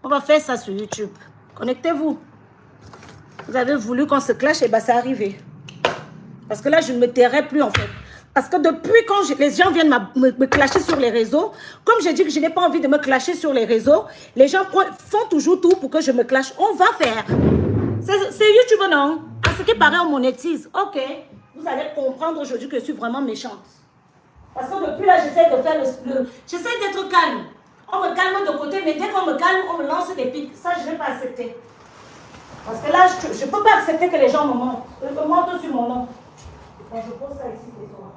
On va faire ça sur YouTube. Connectez-vous. Vous avez voulu qu'on se clash, et bien c'est arrivé. Parce que là, je ne me tairai plus en fait. Parce que depuis quand les gens viennent me clasher sur les réseaux, comme j'ai dit que je n'ai pas envie de me clasher sur les réseaux, les gens font toujours tout pour que je me clash. On va faire. C'est YouTube, non? À ce qui paraît, on monétise. Ok. Vous allez comprendre aujourd'hui que je suis vraiment méchante. Parce que depuis là, j'essaie de faire j'essaie d'être calme. On me calme de côté, mais dès qu'on me calme, on me lance des pics. Ça, je ne vais pas accepter. Parce que là, je ne peux pas accepter que les gens me mentent sur mon nom. Quand je pose ça ici, c'est toi.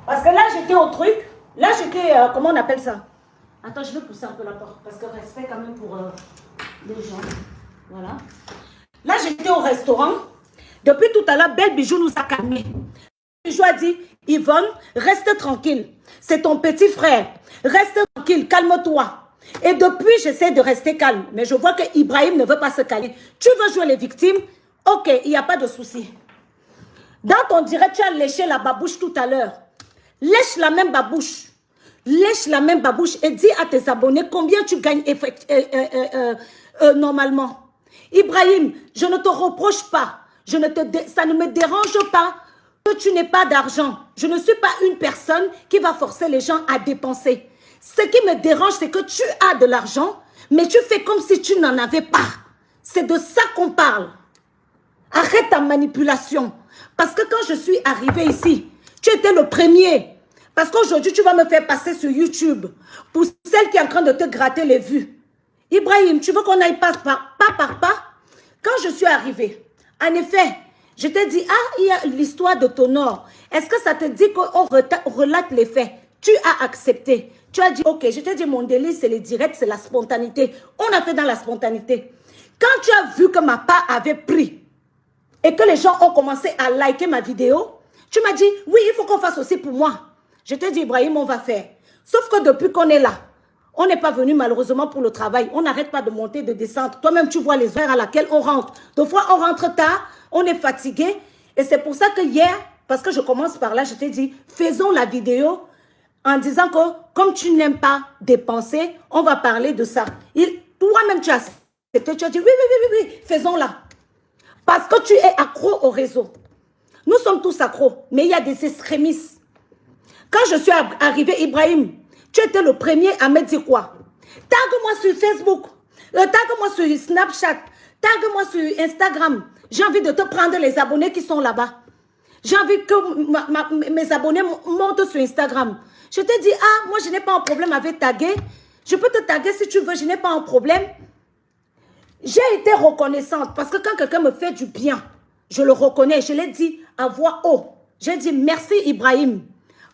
Parce que là, j'étais au truc. Là, j'étais, comment on appelle ça? Attends, je vais pousser un peu la porte. Parce que respect quand même pour les gens. Voilà. Là, j'étais au restaurant. Depuis tout à l'heure, Belle Bijou nous a calmés. Bijou a dit, Yvonne, reste tranquille. C'est ton petit frère. Reste tranquille, calme-toi. Et depuis, j'essaie de rester calme. Mais je vois que Ibrahim ne veut pas se calmer. Tu veux jouer les victimes? Ok, il n'y a pas de souci. Dans ton direct, tu as léché la babouche tout à l'heure. Lèche la même babouche. Lèche la même babouche et dis à tes abonnés combien tu gagnes normalement. Ibrahim, je ne te reproche pas. Ça ne me dérange pas que tu n'aies pas d'argent. Je ne suis pas une personne qui va forcer les gens à dépenser. Ce qui me dérange, c'est que tu as de l'argent, mais tu fais comme si tu n'en avais pas. C'est de ça qu'on parle. Arrête ta manipulation. Parce que quand je suis arrivée ici, tu étais le premier. Parce qu'aujourd'hui, tu vas me faire passer sur YouTube pour celle qui est en train de te gratter les vues. Ibrahim, tu veux qu'on aille pas par pas? Quand je suis arrivée, en effet, je t'ai dit, ah, il y a l'histoire de Tonor. Est-ce que ça te dit qu'on relate les faits? Tu as accepté. Tu as dit, ok, je t'ai dit, mon délit, c'est les directs, c'est la spontanéité. On a fait dans la spontanéité. Quand tu as vu que ma part avait pris et que les gens ont commencé à liker ma vidéo, tu m'as dit, oui, il faut qu'on fasse aussi pour moi. Je t'ai dit, Ibrahim, on va faire. Sauf que depuis qu'on est là, on n'est pas venu malheureusement pour le travail. On n'arrête pas de monter, de descendre. Toi-même, tu vois les heures à laquelle on rentre. Des fois, on rentre tard, on est fatigué. Et c'est pour ça que hier, parce que je commence par là, je t'ai dit, faisons la vidéo en disant que comme tu n'aimes pas dépenser, on va parler de ça. Toi-même, tu as accepté. Tu as dit, oui, faisons-la. Parce que tu es accro au réseau. Nous sommes tous accros, mais il y a des extrémistes. Quand je suis arrivée, Ibrahim, tu étais le premier à me dire quoi? Tag-moi sur Facebook, tag-moi sur Snapchat, tag-moi sur Instagram. J'ai envie de te prendre les abonnés qui sont là-bas. J'ai envie que mes abonnés montent sur Instagram. Je te dis, ah, moi je n'ai pas un problème avec taguer. Je peux te taguer si tu veux, je n'ai pas un problème. J'ai été reconnaissante parce que quand quelqu'un me fait du bien, je le reconnais. Je l'ai dit à voix haute. J'ai dit merci Ibrahim.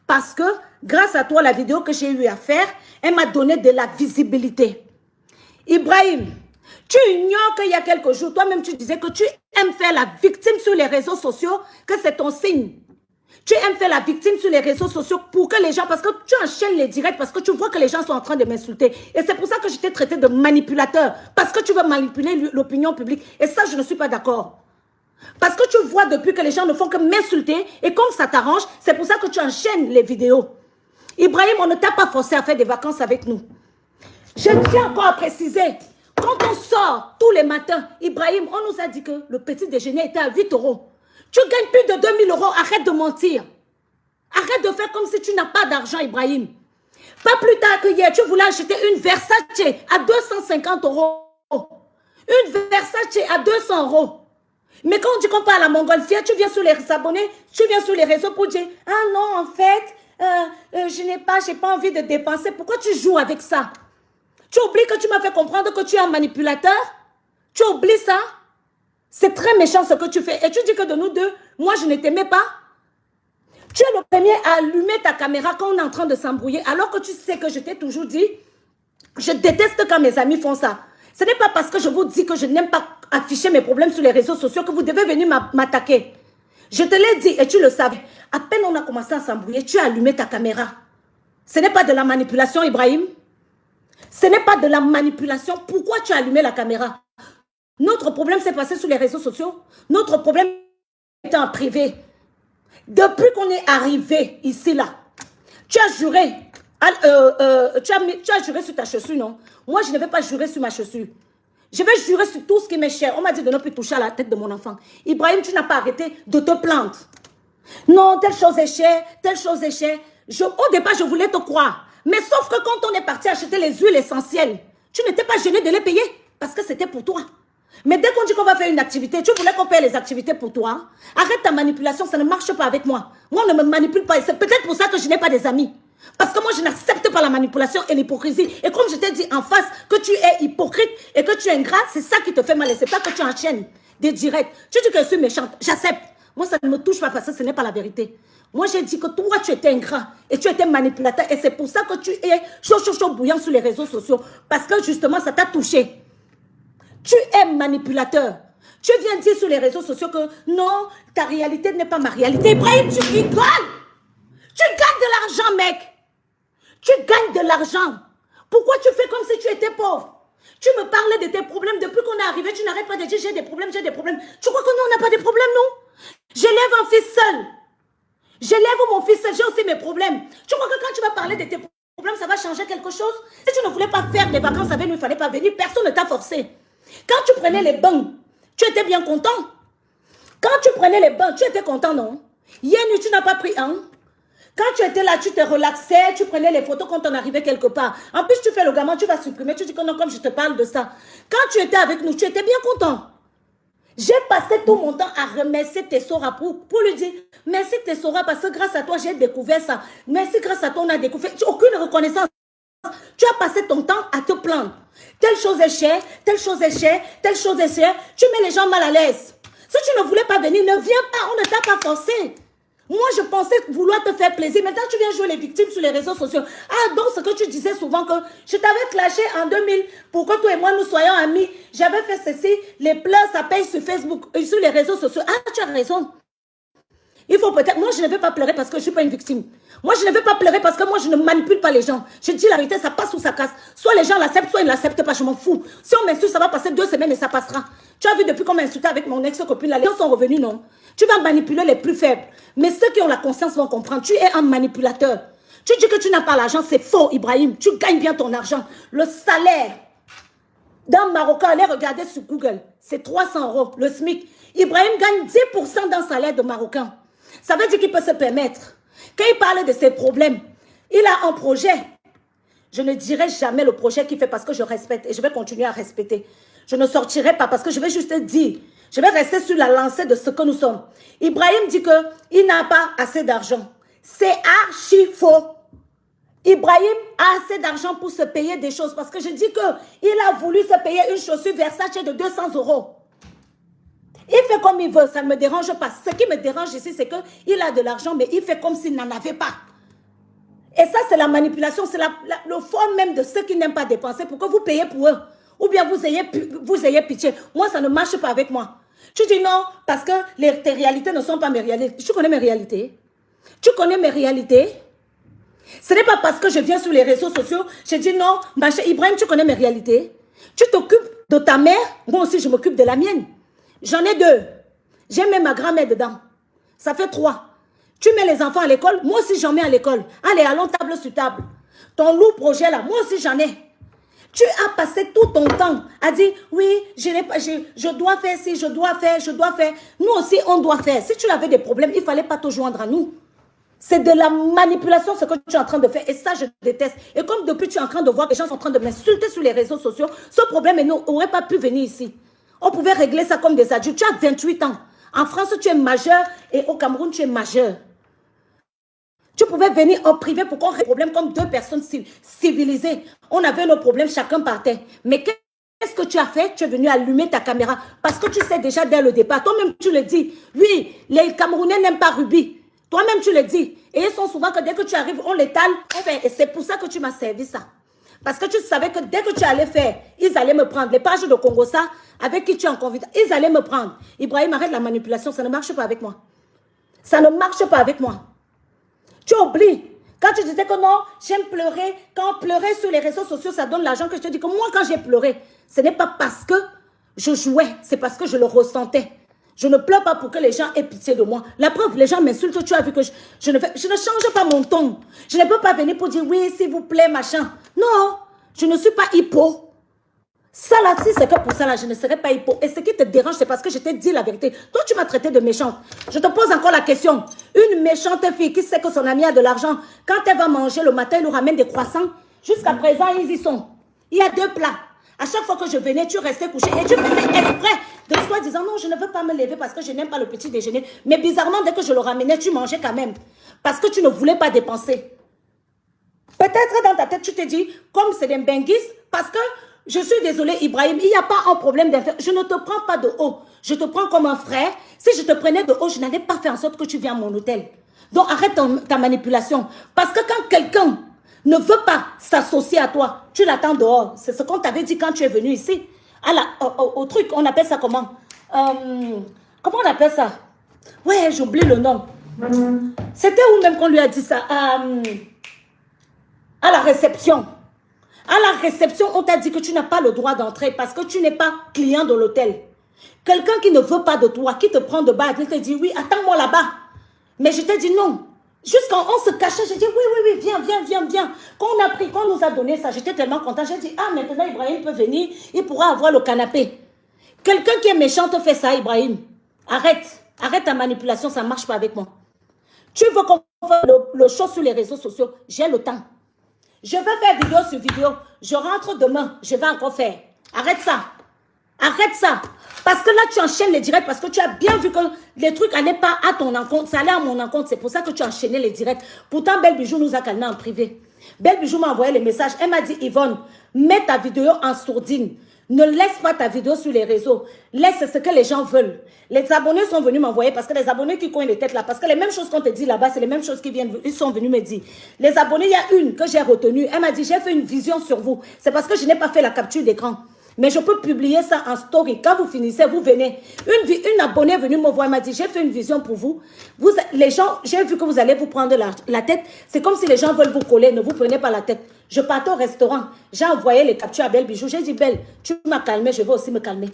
Parce que grâce à toi, la vidéo que j'ai eu à faire, elle m'a donné de la visibilité. Ibrahim, tu ignores qu'il y a quelques jours, toi-même tu disais que tu aimes faire la victime sur les réseaux sociaux, que c'est ton signe. Tu aimes faire la victime sur les réseaux sociaux pour que les gens, parce que tu enchaînes les directs, parce que tu vois que les gens sont en train de m'insulter. Et c'est pour ça que je t'ai traité de manipulateur. Parce que tu veux manipuler l'opinion publique. Et ça, je ne suis pas d'accord. Parce que tu vois depuis que les gens ne font que m'insulter et comme ça t'arrange, c'est pour ça que tu enchaînes les vidéos. Ibrahim, on ne t'a pas forcé à faire des vacances avec nous. Je tiens encore à préciser, quand on sort tous les matins, Ibrahim, on nous a dit que le petit déjeuner était à 8 €. Tu gagnes plus de 2000 €, arrête de mentir. Arrête de faire comme si tu n'as pas d'argent, Ibrahim. Pas plus tard que hier, tu voulais acheter une Versace à 250 €. Une Versace à 200 €. Mais quand on dit qu'on parle à Montgolfière, tu viens sur les abonnés, tu viens sur les réseaux pour dire « Ah non, en fait, j'ai pas envie de dépenser. » Pourquoi tu joues avec ça? Tu oublies que tu m'as fait comprendre que tu es un manipulateur? Tu oublies ça? C'est très méchant ce que tu fais. Et tu dis que de nous deux, moi je ne t'aimais pas? Tu es le premier à allumer ta caméra quand on est en train de s'embrouiller, alors que tu sais que je t'ai toujours dit, je déteste quand mes amis font ça. Ce n'est pas parce que je vous dis que je n'aime pas afficher mes problèmes sur les réseaux sociaux que vous devez venir m'attaquer. Je te l'ai dit et tu le savais. À peine on a commencé à s'embrouiller, tu as allumé ta caméra. Ce n'est pas de la manipulation, Ibrahim. Ce n'est pas de la manipulation. Pourquoi tu as allumé la caméra? Notre problème s'est passé sur les réseaux sociaux. Notre problème était en privé. Depuis qu'on est arrivé ici, là, tu as juré Tu as juré sur ta chaussure, non? Moi, je ne vais pas jurer sur ma chaussure. Je vais jurer sur tout ce qui m'est cher. On m'a dit de ne plus toucher à la tête de mon enfant. Ibrahim, tu n'as pas arrêté de te plaindre. Non, telle chose est chère, telle chose est chère. Au départ, je voulais te croire. Mais sauf que quand on est parti acheter les huiles essentielles, tu n'étais pas gêné de les payer parce que c'était pour toi. Mais dès qu'on dit qu'on va faire une activité, tu voulais qu'on paye les activités pour toi. Arrête ta manipulation, ça ne marche pas avec moi. Moi, on ne me manipule pas. Et c'est peut-être pour ça que je n'ai pas des amis. Parce que moi, je n'accepte pas la manipulation et l'hypocrisie. Et comme je t'ai dit en face que tu es hypocrite et que tu es ingrat, c'est ça qui te fait mal. Et c'est pas que tu enchaînes des directs. Tu dis que je suis méchante. J'accepte. Moi, ça ne me touche pas parce que ce n'est pas la vérité. Moi, j'ai dit que toi, tu étais ingrat et tu étais manipulateur. Et c'est pour ça que tu es chaud bouillant sur les réseaux sociaux. Parce que justement, ça t'a touché. Tu es manipulateur. Tu viens dire sur les réseaux sociaux que non, ta réalité n'est pas ma réalité. Ibrahim, tu rigoles. Tu gagnes de l'argent, mec. Tu gagnes de l'argent. Pourquoi tu fais comme si tu étais pauvre? Tu me parlais de tes problèmes. Depuis qu'on est arrivé, tu n'arrêtes pas de dire j'ai des problèmes, j'ai des problèmes. Tu crois que nous, on n'a pas de problèmes, non? J'élève un fils seul. J'élève mon fils seul, j'ai aussi mes problèmes. Tu crois que quand tu vas parler de tes problèmes, ça va changer quelque chose? Si tu ne voulais pas faire des vacances avec nous, il ne fallait pas venir. Personne ne t'a forcé. Quand tu prenais les bains, tu étais bien content. Quand tu prenais les bains, tu étais content, non? Hier nuit, tu n'as pas pris un. Quand tu étais là, tu te relaxais, tu prenais les photos quand on arrivait quelque part. En plus, tu fais le gamin, tu vas supprimer, tu dis que non, comme je te parle de ça. Quand tu étais avec nous, tu étais bien content. J'ai passé tout mon temps à remercier Tessora pour lui dire merci Tessora parce que grâce à toi, j'ai découvert ça. Merci, grâce à toi, on a découvert. Aucune reconnaissance. Tu as passé ton temps à te plaindre. Telle chose est chère, telle chose est chère, telle chose est chère. Tu mets les gens mal à l'aise. Si tu ne voulais pas venir, ne viens pas, on ne t'a pas forcé. Moi, je pensais vouloir te faire plaisir. Maintenant, tu viens jouer les victimes sur les réseaux sociaux. Ah, donc, ce que tu disais souvent, que je t'avais clashé en 2000 pour que toi et moi, nous soyons amis. J'avais fait ceci. Les pleurs, ça paye sur Facebook, sur les réseaux sociaux. Ah, tu as raison. Il faut peut-être... Moi, je ne vais pas pleurer parce que je ne suis pas une victime. Moi, je ne vais pas pleurer parce que moi, je ne manipule pas les gens. Je dis la vérité, ça passe ou ça casse. Soit les gens l'acceptent, soit ils ne l'acceptent pas. Je m'en fous. Si on m'insulte, ça va passer 2 semaines et ça passera. Tu as vu depuis qu'on m'a insulté avec mon ex-copine, là, les gens sont revenus, non? Tu vas manipuler les plus faibles. Mais ceux qui ont la conscience vont comprendre. Tu es un manipulateur. Tu dis que tu n'as pas l'argent, c'est faux, Ibrahim. Tu gagnes bien ton argent. Le salaire d'un Marocain, allez regarder sur Google, c'est 300 €, le SMIC. Ibrahim gagne 10% d'un salaire de Marocain. Ça veut dire qu'il peut se permettre. Quand il parle de ses problèmes, il a un projet. Je ne dirai jamais le projet qu'il fait parce que je respecte et je vais continuer à respecter. Je ne sortirai pas parce que je vais juste dire, je vais rester sur la lancée de ce que nous sommes. Ibrahim dit qu'il n'a pas assez d'argent. C'est archi faux. Ibrahim a assez d'argent pour se payer des choses parce que je dis qu'il a voulu se payer une chaussure Versace de 200 €. Il fait comme il veut, ça ne me dérange pas. Ce qui me dérange ici, c'est qu'il a de l'argent, mais il fait comme s'il n'en avait pas. Et ça, c'est la manipulation, c'est le fond même de ceux qui n'aiment pas dépenser pour que vous payez pour eux. Ou bien vous ayez pitié. Moi, ça ne marche pas avec moi. Tu dis non, parce que tes réalités ne sont pas mes réalités. Tu connais mes réalités? Tu connais mes réalités? Ce n'est pas parce que je viens sur les réseaux sociaux, je dis non, ma chère Ibrahim, tu connais mes réalités. Tu t'occupes de ta mère, moi aussi je m'occupe de la mienne. J'en ai 2. J'ai mis ma grand-mère dedans. Ça fait 3. Tu mets les enfants à l'école, moi aussi j'en mets à l'école. Allez, allons table sur table. Ton lourd projet là, moi aussi j'en ai. Tu as passé tout ton temps à dire, oui, je dois faire ci, je dois faire. Nous aussi, on doit faire. Si tu avais des problèmes, il ne fallait pas te joindre à nous. C'est de la manipulation ce que tu es en train de faire. Et ça, je déteste. Et comme depuis, tu es en train de voir que les gens sont en train de m'insulter sur les réseaux sociaux, ce problème n'aurait pas pu venir ici. On pouvait régler ça comme des adultes. Tu as 28 ans. En France, tu es majeur et au Cameroun, tu es majeur. Tu pouvais venir en privé pour qu'on règle le problème comme 2 personnes civilisées. On avait nos problèmes, chacun partait. Mais qu'est-ce que tu as fait? Tu es venu allumer ta caméra parce que tu sais déjà dès le départ. Toi-même, tu le dis. Oui, les Camerounais n'aiment pas Ruby. Toi-même, tu le dis. Et ils sont souvent que dès que tu arrives, on l'étale. Et c'est pour ça que tu m'as servi ça. Parce que tu savais que dès que tu allais faire, ils allaient me prendre. Les pages de Congo, ça, avec qui tu es en conviction, ils allaient me prendre. Ibrahim, arrête la manipulation, ça ne marche pas avec moi. Ça ne marche pas avec moi. Tu oublies. Quand tu disais que non, j'aime pleurer. Quand pleurer sur les réseaux sociaux, ça donne l'argent, que je te dis que moi, quand j'ai pleuré, ce n'est pas parce que je jouais, c'est parce que je le ressentais. Je ne pleure pas pour que les gens aient pitié de moi. La preuve, les gens m'insultent, tu as vu que je ne change pas mon ton. Je ne peux pas venir pour dire oui, s'il vous plaît, machin. Non, je ne suis pas hypo. Ça là, si c'est que pour ça là, je ne serais pas hypo. Et ce qui te dérange, c'est parce que je t'ai dit la vérité. Toi, tu m'as traité de méchante. Je te pose encore la question. Une méchante fille qui sait que son ami a de l'argent, quand elle va manger le matin, elle nous ramène des croissants. Jusqu'à présent, ils y sont. Il y a 2 plats. À chaque fois que je venais, tu restais couché et tu faisais exprès de soi disant non, je ne veux pas me lever parce que je n'aime pas le petit déjeuner. Mais bizarrement, dès que je le ramenais, tu mangeais quand même. Parce que tu ne voulais pas dépenser. Peut-être dans ta tête, tu te dis, comme c'est des benguis, parce que je suis désolée, Ibrahim, il n'y a pas un problème d'affaires. Je ne te prends pas de haut. Je te prends comme un frère. Si je te prenais de haut, je n'allais pas faire en sorte que tu viennes à mon hôtel. Donc arrête ta manipulation. Parce que quand quelqu'un ne veut pas s'associer à toi, tu l'attends dehors. C'est ce qu'on t'avait dit quand tu es venu ici. Au truc, on appelle ça comment? Comment on appelle ça? Ouais, j'oublie le nom. C'était où même qu'on lui a dit ça? À la réception. À la réception, on t'a dit que tu n'as pas le droit d'entrer parce que tu n'es pas client de l'hôtel. Quelqu'un qui ne veut pas de toi, qui te prend de bas, qui te dit oui, attends-moi là-bas. Mais je t'ai dit non. Jusqu'à on se cachait, j'ai dit oui, viens. Quand on a pris, quand on nous a donné ça, j'étais tellement content. J'ai dit, ah, maintenant Ibrahim peut venir, il pourra avoir le canapé. Quelqu'un qui est méchant te fait ça, Ibrahim. Arrête ta manipulation, ça ne marche pas avec moi. Tu veux qu'on fasse le show sur les réseaux sociaux, j'ai le temps. Je vais faire vidéo sur vidéo. Je rentre demain. Je vais encore faire. Arrête ça. Arrête ça. Parce que là, tu enchaînes les directs parce que tu as bien vu que les trucs n'allaient pas à ton encontre. Ça allait à mon encontre. C'est pour ça que tu as enchaîné les directs. Pourtant, Belle Bijou nous a calmés en privé. Belle Bijou m'a envoyé les messages. Elle m'a dit, Yvonne, mets ta vidéo en sourdine. Ne laisse pas ta vidéo sur les réseaux. Laisse ce que les gens veulent. Les abonnés sont venus m'envoyer parce que les abonnés qui coignent les têtes là, parce que les mêmes choses qu'on te dit là-bas, c'est les mêmes choses ils sont venus me dire. Les abonnés, il y a une que j'ai retenue. Elle m'a dit, j'ai fait une vision sur vous. C'est parce que je n'ai pas fait la capture d'écran. Mais je peux publier ça en story. Quand vous finissez, vous venez. Une abonnée est venue me voir, elle m'a dit, j'ai fait une vision pour vous. Les gens, j'ai vu que vous allez vous prendre la tête. C'est comme si les gens veulent vous coller, ne vous prenez pas la tête. Je partais au restaurant, j'ai envoyé les captures à Belle Bijou. J'ai dit, Belle, tu m'as calmé, je vais aussi me calmer.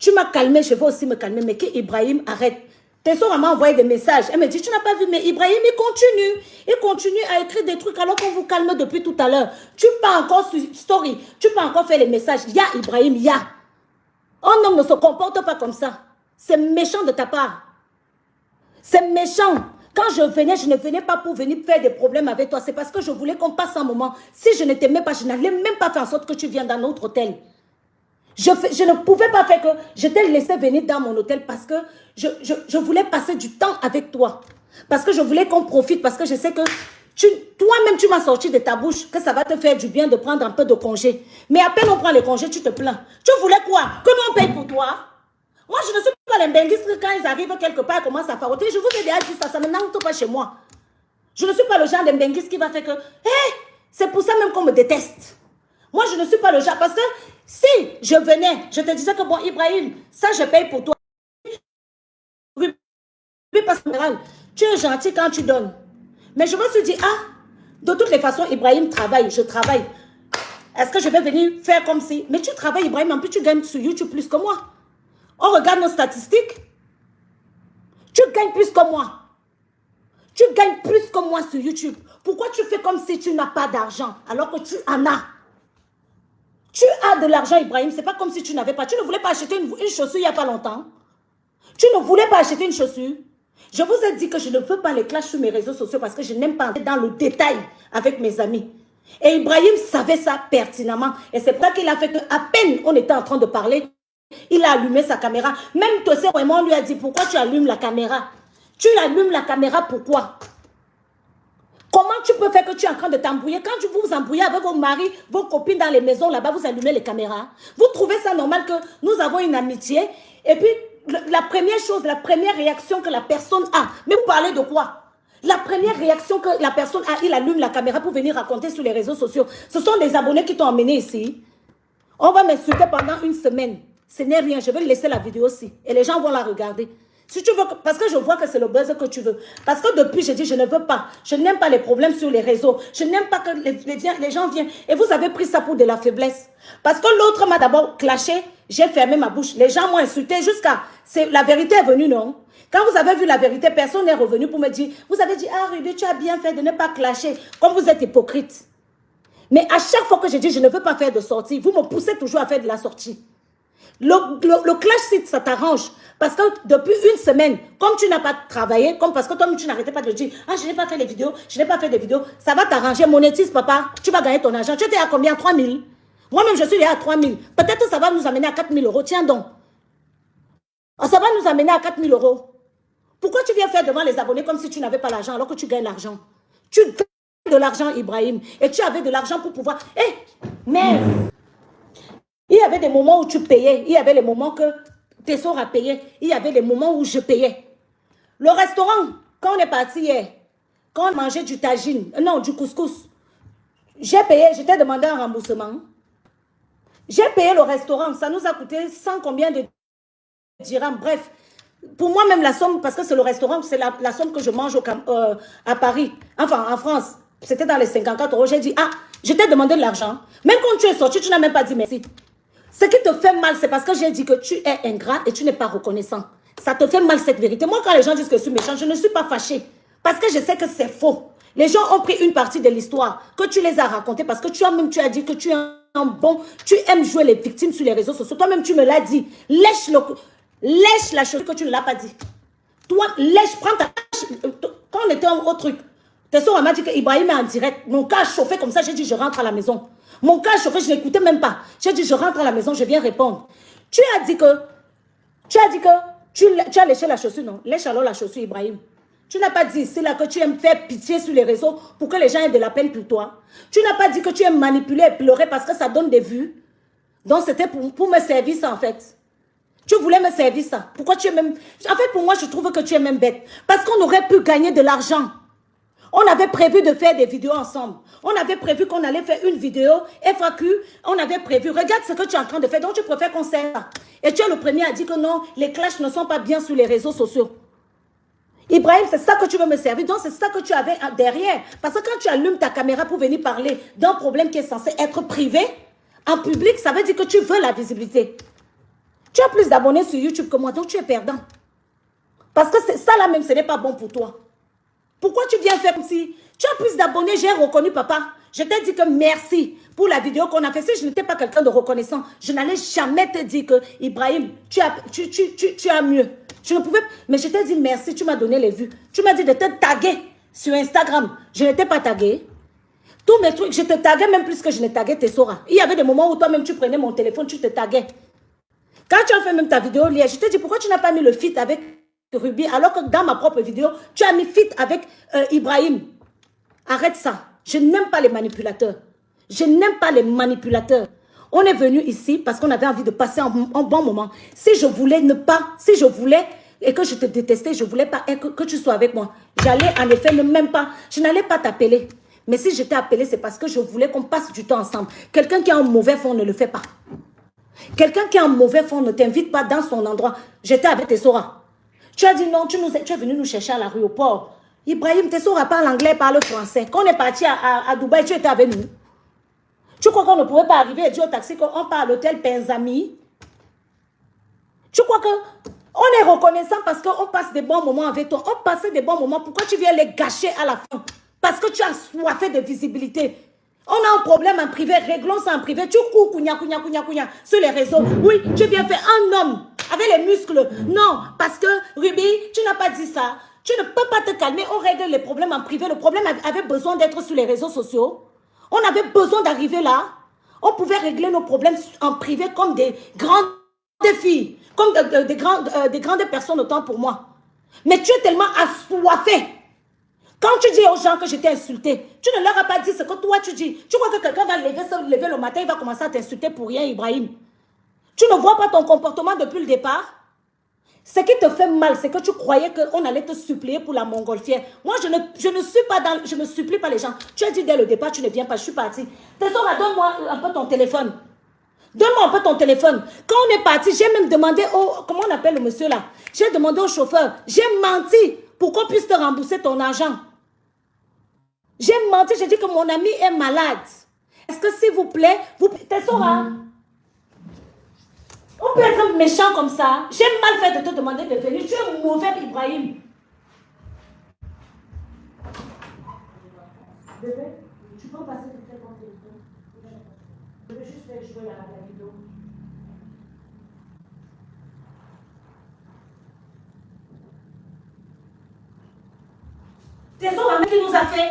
Tu m'as calmé, je vais aussi me calmer. Mais Ibrahim, arrête. Tes soeurs m'a envoyé des messages. Elle me dit, tu n'as pas vu, mais Ibrahim, il continue à écrire des trucs alors qu'on vous calme depuis tout à l'heure. Tu pars encore sur story, tu peux encore faire les messages. Il y a Ibrahim, il y a. Un homme ne se comporte pas comme ça. C'est méchant de ta part. C'est méchant. Quand je venais, je ne venais pas pour venir faire des problèmes avec toi. C'est parce que je voulais qu'on passe un moment. Si je ne t'aimais pas, je n'allais même pas faire en sorte que tu viennes dans notre hôtel. Je ne pouvais pas faire que je t'ai laissé venir dans mon hôtel parce que je voulais passer du temps avec toi. Parce que je voulais qu'on profite, parce que je sais que toi-même, tu m'as sorti de ta bouche que ça va te faire du bien de prendre un peu de congé. Mais à peine on prend les congés, tu te plains. Tu voulais quoi? Que nous on paye pour toi? Moi, je ne suis pas les benguistes que quand ils arrivent quelque part, ils commencent à faroter. Je vous ai déjà dit ça, ça ne n'entre pas chez moi. Je ne suis pas le genre de benguiste qui va faire que... c'est pour ça même qu'on me déteste. Moi, je ne suis pas le genre. Parce que si je venais, je te disais que bon, Ibrahim, ça, je paye pour toi. Oui, parce que tu es gentil quand tu donnes. Mais je me suis dit, de toutes les façons, Ibrahim travaille, je travaille. Est-ce que je vais venir faire comme si... Mais tu travailles, Ibrahim, en plus tu gagnes sur YouTube plus que moi. On regarde nos statistiques. Tu gagnes plus que moi. Tu gagnes plus que moi sur YouTube. Pourquoi tu fais comme si tu n'as pas d'argent alors que tu en as? Tu as de l'argent, Ibrahim. C'est pas comme si tu n'avais pas. Tu ne voulais pas acheter une chaussure il n'y a pas longtemps. Tu ne voulais pas acheter une chaussure. Je vous ai dit que je ne veux pas les clashs sur mes réseaux sociaux parce que je n'aime pas entrer dans le détail avec mes amis. Et Ibrahim savait ça pertinemment. Et c'est pour ça qu'il a fait qu'à peine on était en train de parler, il a allumé sa caméra. Même Tossé Raymond lui a dit, pourquoi tu allumes la caméra? Tu allumes la caméra, pourquoi? Comment tu peux faire que tu es en train de t'embrouiller? Quand vous vous embrouillez avec vos maris, vos copines dans les maisons, là-bas, vous allumez les caméras. Vous trouvez ça normal que nous avons une amitié? Et puis, la première chose, la première réaction que la personne a, mais vous parlez de quoi? La première réaction que la personne a, il allume la caméra pour venir raconter sur les réseaux sociaux. Ce sont des abonnés qui t'ont emmené ici. On va m'insulter pendant une semaine. Ce n'est rien, je vais laisser la vidéo aussi. Et les gens vont la regarder. Si tu veux, parce que je vois que c'est le buzz que tu veux. Parce que depuis, je dis, je ne veux pas. Je n'aime pas les problèmes sur les réseaux. Je n'aime pas que les gens viennent. Et vous avez pris ça pour de la faiblesse. Parce que l'autre m'a d'abord clashé. j'ai fermé ma bouche. Les gens m'ont insulté jusqu'à... La vérité est venue, non? Quand vous avez vu la vérité, personne n'est revenu pour me dire, vous avez dit, ah Ruby, tu as bien fait de ne pas clasher, comme vous êtes hypocrite. Mais à chaque fois que je dis, je ne veux pas faire de sortie, vous me poussez toujours à faire de la sortie. Le clash site, ça t'arrange. Parce que depuis une semaine, comme tu n'as pas travaillé, comme parce que toi, tu n'arrêtais pas de dire, ah, je n'ai pas fait les vidéos, je n'ai pas fait des vidéos, ça va t'arranger, monétise, papa, tu vas gagner ton argent. Tu étais à combien? 3 000. Moi-même, je suis à 3 000. Peut-être que ça va nous amener à 4 000 euros. Tiens donc. Ça va nous amener à 4 000 euros. Pourquoi tu viens faire devant les abonnés comme si tu n'avais pas l'argent alors que tu gagnes l'argent? Tu gagnes de l'argent, Ibrahim. Et tu avais de l'argent pour pouvoir... Mais il y avait des moments où tu payais. Il y avait les moments que tes soeurs a payé. Il y avait des moments où je payais. Le restaurant, quand on est parti hier, quand on mangeait du tagine, non, du couscous, j'ai payé, je t'ai demandé un remboursement. J'ai payé le restaurant. Ça nous a coûté 100 combien de dirhams. Bref. Pour moi-même, la somme, parce que c'est le restaurant, c'est la somme que je mange à Paris, enfin en France, c'était dans les 54 euros. J'ai dit, ah, je t'ai demandé de l'argent. Même quand tu es sorti, tu n'as même pas dit merci. Ce qui te fait mal, c'est parce que j'ai dit que tu es ingrat et tu n'es pas reconnaissant. Ça te fait mal cette vérité. Moi, quand les gens disent que je suis méchant, je ne suis pas fâchée. Parce que je sais que c'est faux. Les gens ont pris une partie de l'histoire que tu les as racontées parce que tu as dit que tu es un bon, tu aimes jouer les victimes sur les réseaux sociaux. Toi-même, tu me l'as dit. Lèche la chose que tu ne l'as pas dit. Toi, lèche, prends ta... Quand on était au truc, tes soeurs m'a dit que Ibrahim est en direct. Mon cas a chauffé comme ça, j'ai dit je rentre à la maison. Mon cas a chauffé, je n'écoutais même pas. J'ai dit je rentre à la maison, je viens répondre. Tu as dit que tu as léché la chaussure, non? Lèche alors la chaussure, Ibrahim. Tu n'as pas dit ici là que tu aimes faire pitié sur les réseaux pour que les gens aient de la peine pour toi. Tu n'as pas dit que tu aimes manipuler et pleurer parce que ça donne des vues. Donc c'était pour me servir ça en fait. Tu voulais me servir ça. Pourquoi tu es même... En fait, pour moi, je trouve que tu es même bête. Parce qu'on aurait pu gagner de l'argent. On avait prévu de faire des vidéos ensemble. On avait prévu qu'on allait faire une vidéo FAQ. On avait prévu. Regarde ce que tu es en train de faire. Donc, tu préfères qu'on sert ça. Et tu es le premier à dire que non, les clashs ne sont pas bien sur les réseaux sociaux. Ibrahim, c'est ça que tu veux me servir. Donc, c'est ça que tu avais derrière. Parce que quand tu allumes ta caméra pour venir parler d'un problème qui est censé être privé, en public, ça veut dire que tu veux la visibilité. Tu as plus d'abonnés sur YouTube que moi, donc tu es perdant. Parce que ça là même, ce n'est pas bon pour toi. Pourquoi tu viens faire comme si... Tu as plus d'abonnés, j'ai reconnu papa. Je t'ai dit que merci pour la vidéo qu'on a fait. Si je n'étais pas quelqu'un de reconnaissant, je n'allais jamais te dire que Ibrahim, tu as mieux. Je ne pouvais... Mais je t'ai dit merci, tu m'as donné les vues. Tu m'as dit de te taguer sur Instagram. Je n'étais pas taguée. Tous mes trucs, je te taguais même plus que je ne taguais tes soras. Il y avait des moments où toi-même tu prenais mon téléphone, tu te taguais. Quand tu as fait même ta vidéo hier, je te dis pourquoi tu n'as pas mis le feat avec Ruby alors que dans ma propre vidéo, tu as mis feat avec Ibrahim. Arrête ça. Je n'aime pas les manipulateurs. Je n'aime pas les manipulateurs. On est venu ici parce qu'on avait envie de passer un bon moment. Si je voulais et que je te détestais, je ne voulais pas que tu sois avec moi. J'allais en effet même pas, je n'allais pas t'appeler. Mais si je t'ai appelé, c'est parce que je voulais qu'on passe du temps ensemble. Quelqu'un qui a un mauvais fond ne le fait pas. Quelqu'un qui a un mauvais fond ne t'invite pas dans son endroit. J'étais avec tes soras. Tu as dit non, tu es venu nous chercher à l'aéroport. Ibrahim, tes soras parlent anglais, parlent français. Quand on est parti à Dubaï, tu étais avec nous. Tu crois qu'on ne pouvait pas arriver et dire au taxi qu'on part à l'hôtel Penzami? Tu crois qu'on est reconnaissant parce qu'on passe des bons moments avec toi? On passait des bons moments. Pourquoi tu viens les gâcher à la fin? Parce que tu as soifé de visibilité. On a un problème en privé, réglons ça en privé. Tu cours, sur les réseaux. Oui, tu viens faire un homme avec les muscles. Non, parce que, Ruby, tu n'as pas dit ça. Tu ne peux pas te calmer. On règle les problèmes en privé. Le problème avait besoin d'être sur les réseaux sociaux. On avait besoin d'arriver là. On pouvait régler nos problèmes en privé comme des grandes filles. Comme des grandes personnes, autant pour moi. Mais tu es tellement assoiffé. Quand tu dis aux gens que je t'ai insulté, tu ne leur as pas dit ce que toi tu dis. Tu crois que quelqu'un va se lever le matin, il va commencer à t'insulter pour rien, Ibrahim. Tu ne vois pas ton comportement depuis le départ? Ce qui te fait mal, c'est que tu croyais qu'on allait te supplier pour la montgolfière. Moi, je ne supplie pas les gens. Tu as dit dès le départ, tu ne viens pas, je suis partie. Tesora, donne-moi un peu ton téléphone. Donne-moi un peu ton téléphone. Quand on est parti, j'ai même demandé comment on appelle le monsieur là? J'ai demandé au chauffeur. J'ai menti pour qu'on puisse te rembourser ton argent. J'ai menti, j'ai dit que mon ami est malade. Est-ce que s'il vous plaît, Tesora, on On peut être méchant comme ça. J'ai mal fait de te demander de venir. Tu es mauvais, Ibrahim. Bébé, tu peux passer de faire ton téléphone. Je vais juste faire jouer la vidéo. C'est ça qui nous a fait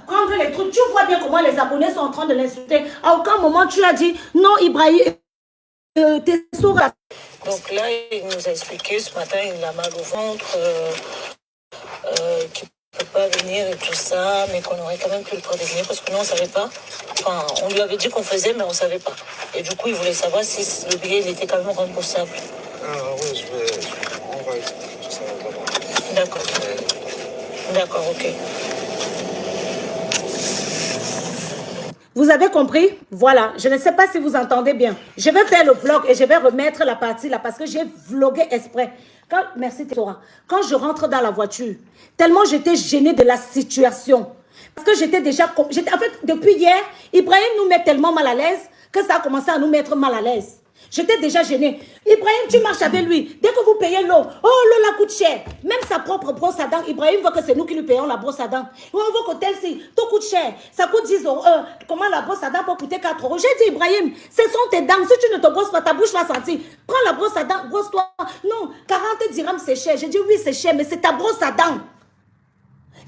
prendre les trucs. Tu vois bien comment les abonnés sont en train de l'insulter. À aucun moment tu as dit non, Ibrahim. Donc là, il nous a expliqué ce matin, il a mal au ventre, qu'il ne peut pas venir et tout ça, mais qu'on aurait quand même pu le prévenir parce que nous, on ne savait pas. Enfin, on lui avait dit qu'on faisait, mais on ne savait pas. Et du coup, il voulait savoir si le billet il était quand même remboursable. Ah oui, on va expliquer tout ça d'abord. D'accord. D'accord, ok. Vous avez compris? Voilà. Je ne sais pas si vous entendez bien. Je vais faire le vlog et je vais remettre la partie là parce que j'ai vlogué exprès. Merci Théora. Quand je rentre dans la voiture, tellement j'étais gênée de la situation. Parce que j'étais déjà... En fait, depuis hier, Ibrahim nous met tellement mal à l'aise que ça a commencé à nous mettre mal à l'aise. J'étais déjà gênée. Ibrahim, tu marches avec lui. Dès que vous payez l'eau, oh, l'eau la coûte cher. Même sa propre brosse à dents, Ibrahim veut que c'est nous qui lui payons la brosse à dents. On veut que tel-ci, tout coûte cher. Ça coûte 10 euros. Comment la brosse à dents peut coûter 4 euros? J'ai dit, Ibrahim, ce sont tes dents. Si tu ne te brosses pas, ta bouche va sentir. Prends la brosse à dents, brosse-toi. Non, 40 dirhams, c'est cher. J'ai dit, oui, c'est cher, mais c'est ta brosse à dents.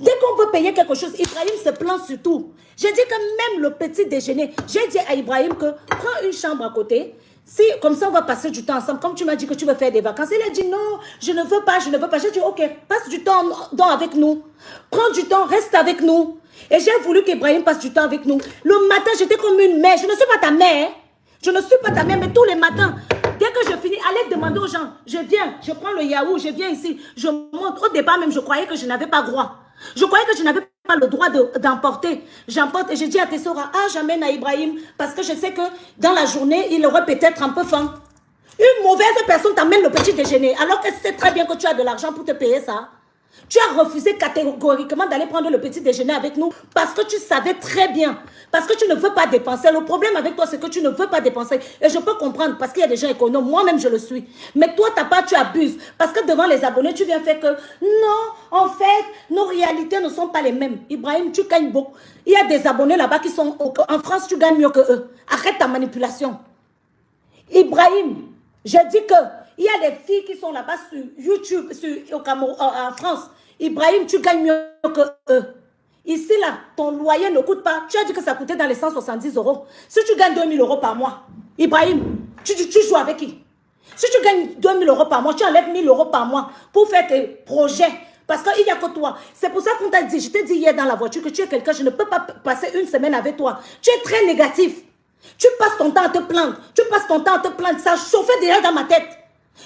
Dès qu'on veut payer quelque chose, Ibrahim se plaint sur tout. J'ai dit que même le petit déjeuner, j'ai dit à Ibrahim que prends une chambre à côté. Si, comme ça, on va passer du temps ensemble. Comme tu m'as dit que tu veux faire des vacances. Il a dit non, je ne veux pas, je ne veux pas. J'ai dit ok, passe du temps avec nous. Prends du temps, reste avec nous. Et j'ai voulu qu'Ibrahim passe du temps avec nous. Le matin, j'étais comme une mère. Je ne suis pas ta mère. Je ne suis pas ta mère, mais tous les matins, dès que je finis, allez demander aux gens. Je viens, je prends le yaourt, je viens ici, je monte. Au départ même, je croyais que je n'avais pas droit. Je croyais que je n'avais pas le droit d'emporter. J'emporte et je dis à Tessora, ah, j'amène à Ibrahim parce que je sais que dans la journée, il aurait peut-être un peu faim. Une mauvaise personne t'amène le petit déjeuner alors que c'est très bien que tu as de l'argent pour te payer ça. Tu as refusé catégoriquement d'aller prendre le petit déjeuner avec nous parce que tu savais très bien, parce que tu ne veux pas dépenser. Le problème avec toi, c'est que tu ne veux pas dépenser. Et je peux comprendre parce qu'il y a des gens économes. Moi-même, je le suis. Mais toi, tu abuses. Parce que devant les abonnés, tu viens faire que non, en fait, nos réalités ne sont pas les mêmes. Ibrahim, tu gagnes beaucoup. Il y a des abonnés là-bas qui sont en France, tu gagnes mieux que eux. Arrête ta manipulation. Ibrahim, je dis que il y a des filles qui sont là-bas sur YouTube, au Cameroun, en France. Ibrahim, tu gagnes mieux que eux. Ici, là, ton loyer ne coûte pas. Tu as dit que ça coûtait dans les 170 euros. Si tu gagnes 2000 euros par mois, Ibrahim, tu joues avec qui? Si tu gagnes 2000 euros par mois, tu enlèves 1000 euros par mois pour faire tes projets. Parce qu'il n'y a que toi. C'est pour ça qu'on t'a dit, je t'ai dit hier dans la voiture que tu es quelqu'un, je ne peux pas passer une semaine avec toi. Tu es très négatif. Tu passes ton temps à te plaindre. Tu passes ton temps à te plaindre. Ça chauffait déjà dans ma tête.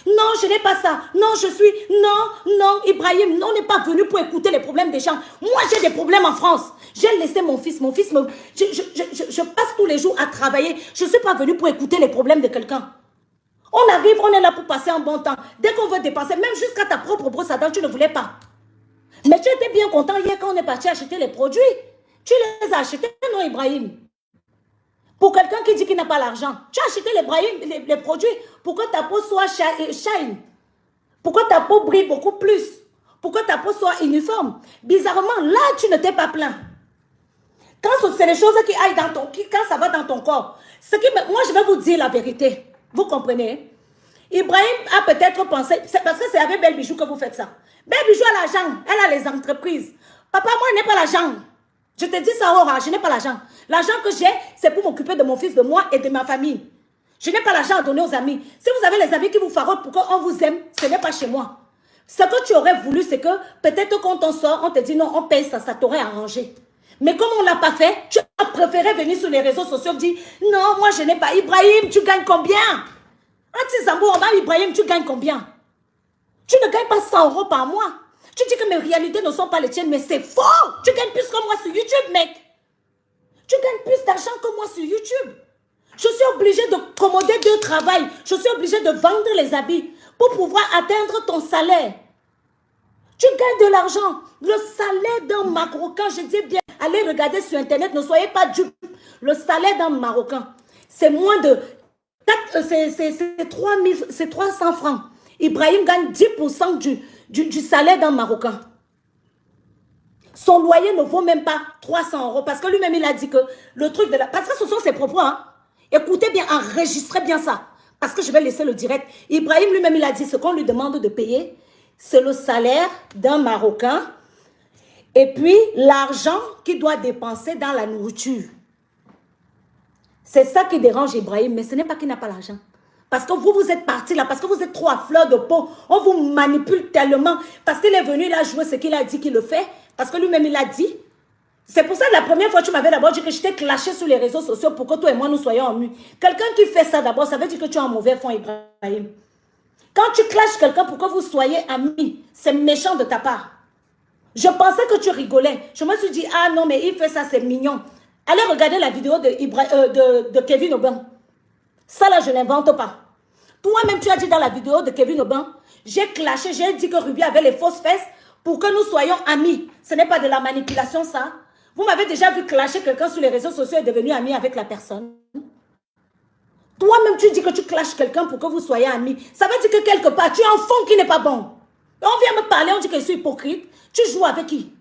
Non, je n'ai pas ça. Non, je suis... Non, Ibrahim, non, on n'est pas venu pour écouter les problèmes des gens. Moi, j'ai des problèmes en France. J'ai laissé mon fils. Mon fils, je passe tous les jours à travailler. Je ne suis pas venu pour écouter les problèmes de quelqu'un. On arrive, on est là pour passer un bon temps. Dès qu'on veut dépenser, même jusqu'à ta propre brosse à dents, tu ne voulais pas. Mais tu étais bien content hier quand on est parti acheter les produits. Tu les as achetés, non, Ibrahim? Pour quelqu'un qui dit qu'il n'a pas l'argent, tu as acheté les produits pour que ta peau soit shine. Pour que ta peau brille beaucoup plus. Pour que ta peau soit uniforme. Bizarrement, là, tu ne t'es pas plaint. Quand c'est les choses qui aillent dans ton... Quand ça va dans ton corps. Moi, je vais vous dire la vérité. Vous comprenez? Ibrahim a peut-être pensé... Parce que c'est avec Belle Bijou que vous faites ça. Belle Bijou a l'argent. Elle a les entreprises. Papa, moi, je n'ai pas l'argent. Je te dis ça, Aura, je n'ai pas l'argent. L'argent que j'ai, c'est pour m'occuper de mon fils, de moi et de ma famille. Je n'ai pas l'argent à donner aux amis. Si vous avez les amis qui vous farautent pour qu'on vous aime, ce n'est pas chez moi. Ce que tu aurais voulu, c'est que peut-être quand on sort, on te dit non, on paye ça, ça t'aurait arrangé. Mais comme on ne l'a pas fait, tu as préféré venir sur les réseaux sociaux et dire non, moi je n'ai pas. Ibrahim, tu gagnes combien? Anti-Zambo, Ibrahim, tu gagnes combien? Tu ne gagnes pas 100 euros par mois. Tu dis que mes réalités ne sont pas les tiennes, mais c'est faux. Tu gagnes plus que moi sur YouTube, mec. Tu gagnes plus d'argent que moi sur YouTube. Je suis obligée de commander 2 travails. Je suis obligée de vendre les habits pour pouvoir atteindre ton salaire. Tu gagnes de l'argent. Le salaire d'un Marocain, je dis bien, allez regarder sur Internet, ne soyez pas dupes. Le salaire d'un Marocain, c'est moins de C'est 300 francs. Ibrahim gagne 10% du salaire d'un Marocain. Son loyer ne vaut même pas 300 € parce que lui-même, il a dit que le truc de la... Parce que ce sont ses propos, hein. Écoutez bien, enregistrez bien ça. Parce que je vais laisser le direct. Ibrahim lui-même, il a dit ce qu'on lui demande de payer, c'est le salaire d'un Marocain et puis l'argent qu'il doit dépenser dans la nourriture. C'est ça qui dérange Ibrahim, mais ce n'est pas qu'il n'a pas l'argent. Parce que vous êtes parti là, parce que vous êtes trop à fleur de peau. On vous manipule tellement. Parce qu'il est venu là jouer ce qu'il a dit qu'il le fait. Parce que lui-même, il a dit. C'est pour ça que la première fois, tu m'avais d'abord dit que je t'ai clashé sur les réseaux sociaux pour que toi et moi, nous soyons en mu. Quelqu'un qui fait ça d'abord, ça veut dire que tu es en mauvais fond, Ibrahim. Quand tu clashes quelqu'un pour que vous soyez amis, c'est méchant de ta part. Je pensais que tu rigolais. Je me suis dit, ah non, mais il fait ça, c'est mignon. Allez regarder la vidéo de Kevin Aubin. Ça là, je n'invente pas. Toi-même, tu as dit dans la vidéo de Kevin Aubin, j'ai clashé, j'ai dit que Ruby avait les fausses fesses pour que nous soyons amis. Ce n'est pas de la manipulation, ça. Vous m'avez déjà vu clasher quelqu'un sur les réseaux sociaux et devenu ami avec la personne. Toi-même, tu dis que tu clashes quelqu'un pour que vous soyez amis. Ça veut dire que quelque part, tu as un fond qui n'est pas bon. Et on vient me parler, on dit que je suis hypocrite. Tu joues avec qui?